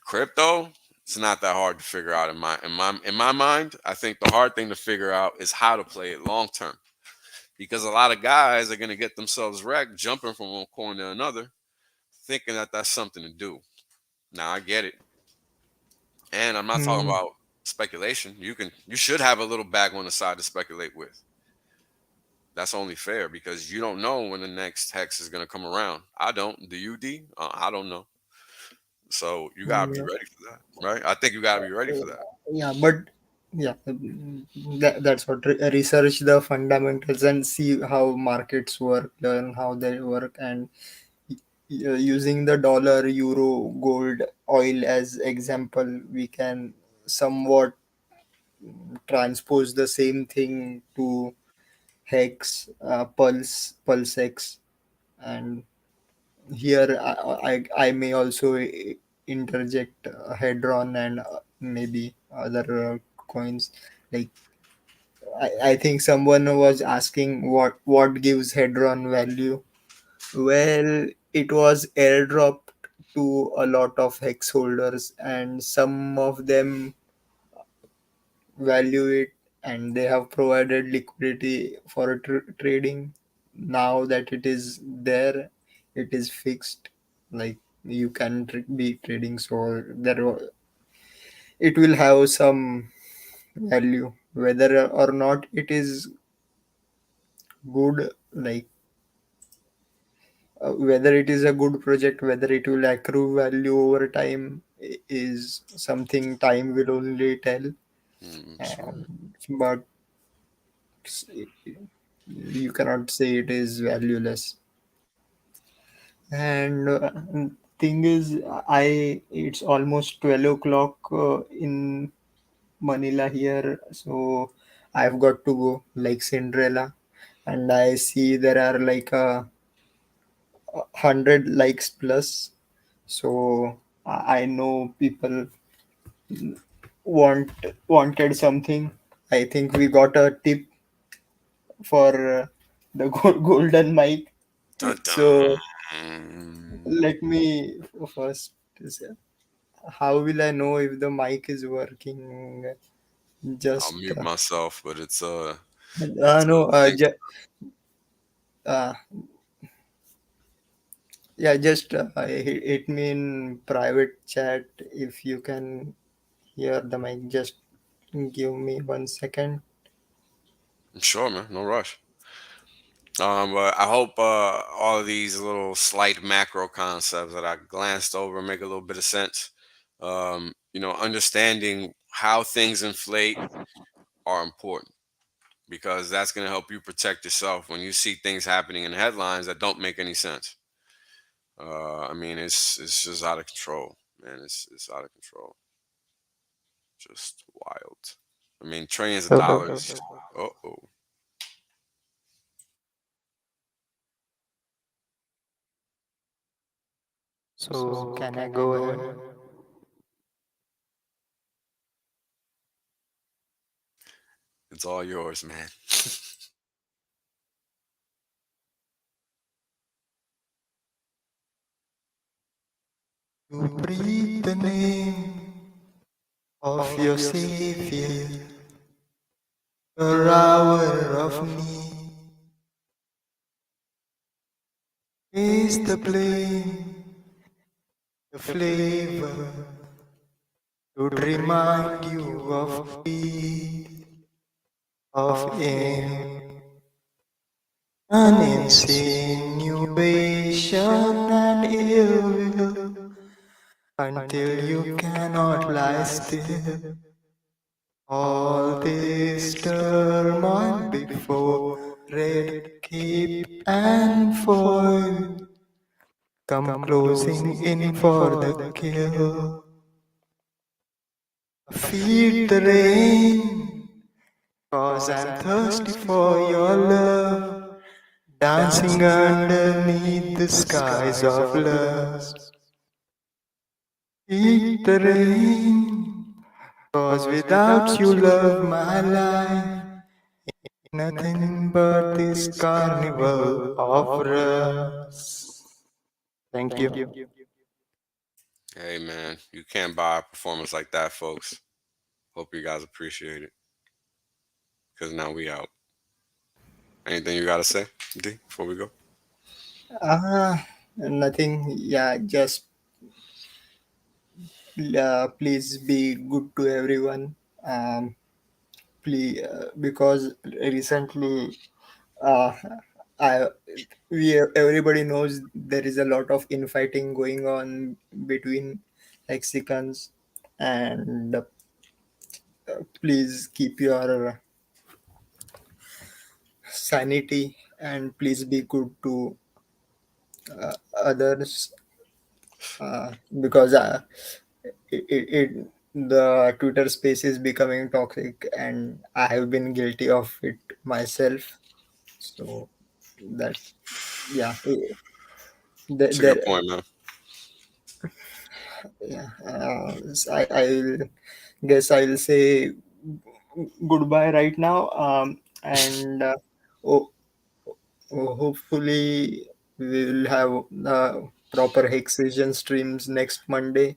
Crypto, it's not that hard to figure out in my mind. I think the hard thing to figure out is how to play it long term. Because a lot of guys are going to get themselves wrecked jumping from one coin to another, thinking that that's something to do. Now I get it. And I'm not talking Hmm. about speculation. You should have a little bag on the side to speculate with. That's only fair because you don't know when the next hex is going to come around. I don't. Do you, D? I don't know. So you got to be Yeah. ready for that, right? I think you got to be ready Uh, for that. yeah, but yeah, that's what research the fundamentals and see how markets work, learn how they work, and using the dollar, euro, gold, oil as example, we can somewhat transpose the same thing to hex, PulseX, and here I may also interject Hedron and maybe other coins. Like I think someone was asking what gives Hedron value. Well, it was airdropped to a lot of hex holders, and some of them value it, and they have provided liquidity for trading. Now that it is there, it is fixed. Like you can be trading, so it will have some value, whether or not it is good. Like whether it is a good project, whether it will accrue value over time is something time will only tell. Sure. But s- you cannot say it is valueless. And thing is, I it's almost 12 o'clock in Manila here, so I've got to go like Cinderella, and I see there are like 100 likes plus. So I know people want wanted something. I think we got a tip for the golden mic. Dun, So dun. let me first say, how will I know if the mic is working? I'll Just mute myself, but it's no, a thing. uh, yeah, just hit me in private chat if you can hear the mic. Just give me 1 second. Sure, man. No rush. But I hope all of these little slight macro concepts that I glanced over make a little bit of sense. Understanding how things inflate are important because that's going to help you protect yourself when you see things happening in headlines that don't make any sense. I mean, it's just out of control, man. It's out of control, just wild. I mean, trillions of So, dollars. Oh, so can I go ahead? it's all yours, man. You breathe the name of your Savior, your hour of need. Taste the blame, the flavor, would remind you of peace, of an insinuation and ill will, until you cannot lie still. All this turmoil before red cape and foil come closing in for the kill. Feed the rain, 'cause I'm thirsty for your love, dancing underneath the skies of lust. Feed the rain, 'cause without you love my life, nothing but this carnival of rust. Thank you. Hey, man, you can't buy a performance like that, folks. Hope you guys appreciate it. Because now we out. Anything you got to say, D, before we go? Nothing. Yeah, just please be good to everyone. Please, because recently, uh, I everybody knows there is a lot of infighting going on between Mexicans, and please keep your sanity and please be good to others, because the Twitter space is becoming toxic and I have been guilty of it myself. So that, yeah, It's a good there, point, man. yeah, I'll guess I'll say goodbye right now, and oh, hopefully we will have proper Hexvision streams next Monday.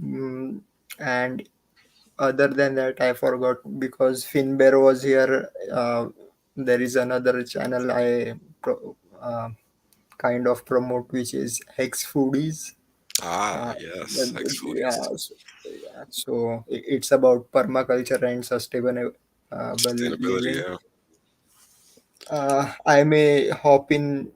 Mm, and other than that, I forgot because Finbear was here. There is another channel kind of promote, which is Hex Foodies. Ah, Uh, yes. Hex yeah, foodies. so it's about permaculture and sustainable Sustainability, living. yeah. I may hop in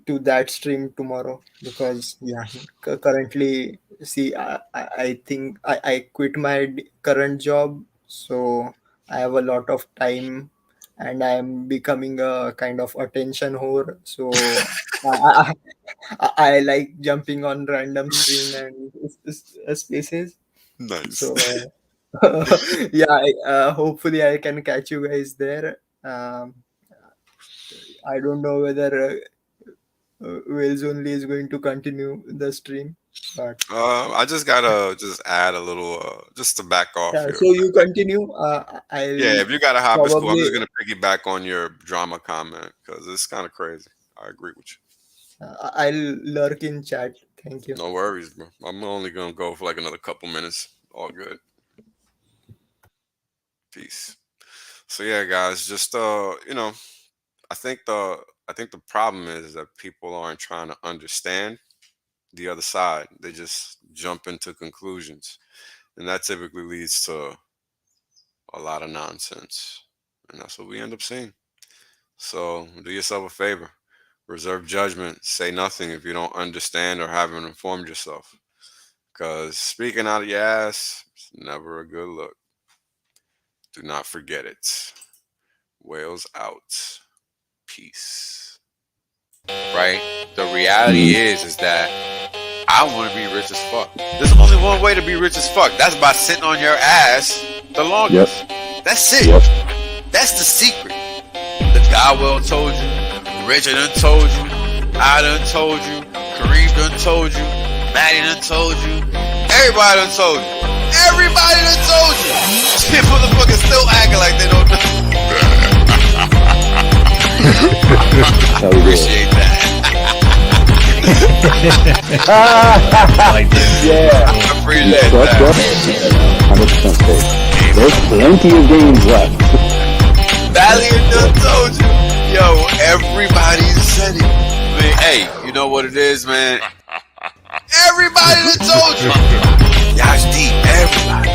to that stream tomorrow because, yeah, currently, see, I think I quit my current job, so I have a lot of time and I am becoming a kind of attention whore. So I, I like jumping on random stream and spaces. Nice. So yeah, hopefully I can catch you guys there. I don't know whether Wales only is going to continue the stream, but I just gotta just add a little, just to back off yeah. here. So you continue. Yeah, I'll if you gotta hop, it's cool. I'm probably just gonna piggyback on your drama comment because it's kind of crazy. I agree with I'll lurk in chat. Thank you. you. No worries, bro. I'm only gonna go for like another couple minutes. All good. Peace. So yeah, guys, just I think the problem is that people aren't trying to understand the other side. They just jump into conclusions, and that typically leads to a lot of nonsense, and that's what we end up seeing. So do yourself a favor. Reserve judgment. Say nothing if you don't understand or haven't informed yourself. Because speaking out of your ass is never a good look. Do not forget it. Whales out. Peace. Right? The reality is that I want to be rich as fuck. There's only one way to be rich as fuck. That's by sitting on your ass the longest. That's it. That's the secret. The guy well told you. Richard done told you. I done told you. Kareem done told you. Maddie done told you. Everybody done told you. Everybody done told you. Shit, motherfuckers still acting like they don't know. Appreciate that. Yeah. I appreciate that. 100% safe. There's plenty of games left. Valiant done told you. Yo, everybody said it. I mean, hey, you know what it is, man? Everybody done told you. Yash deep, everybody.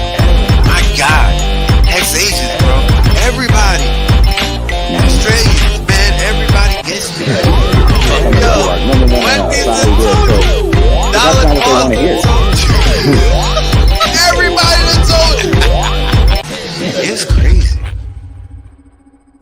My God. Hex agents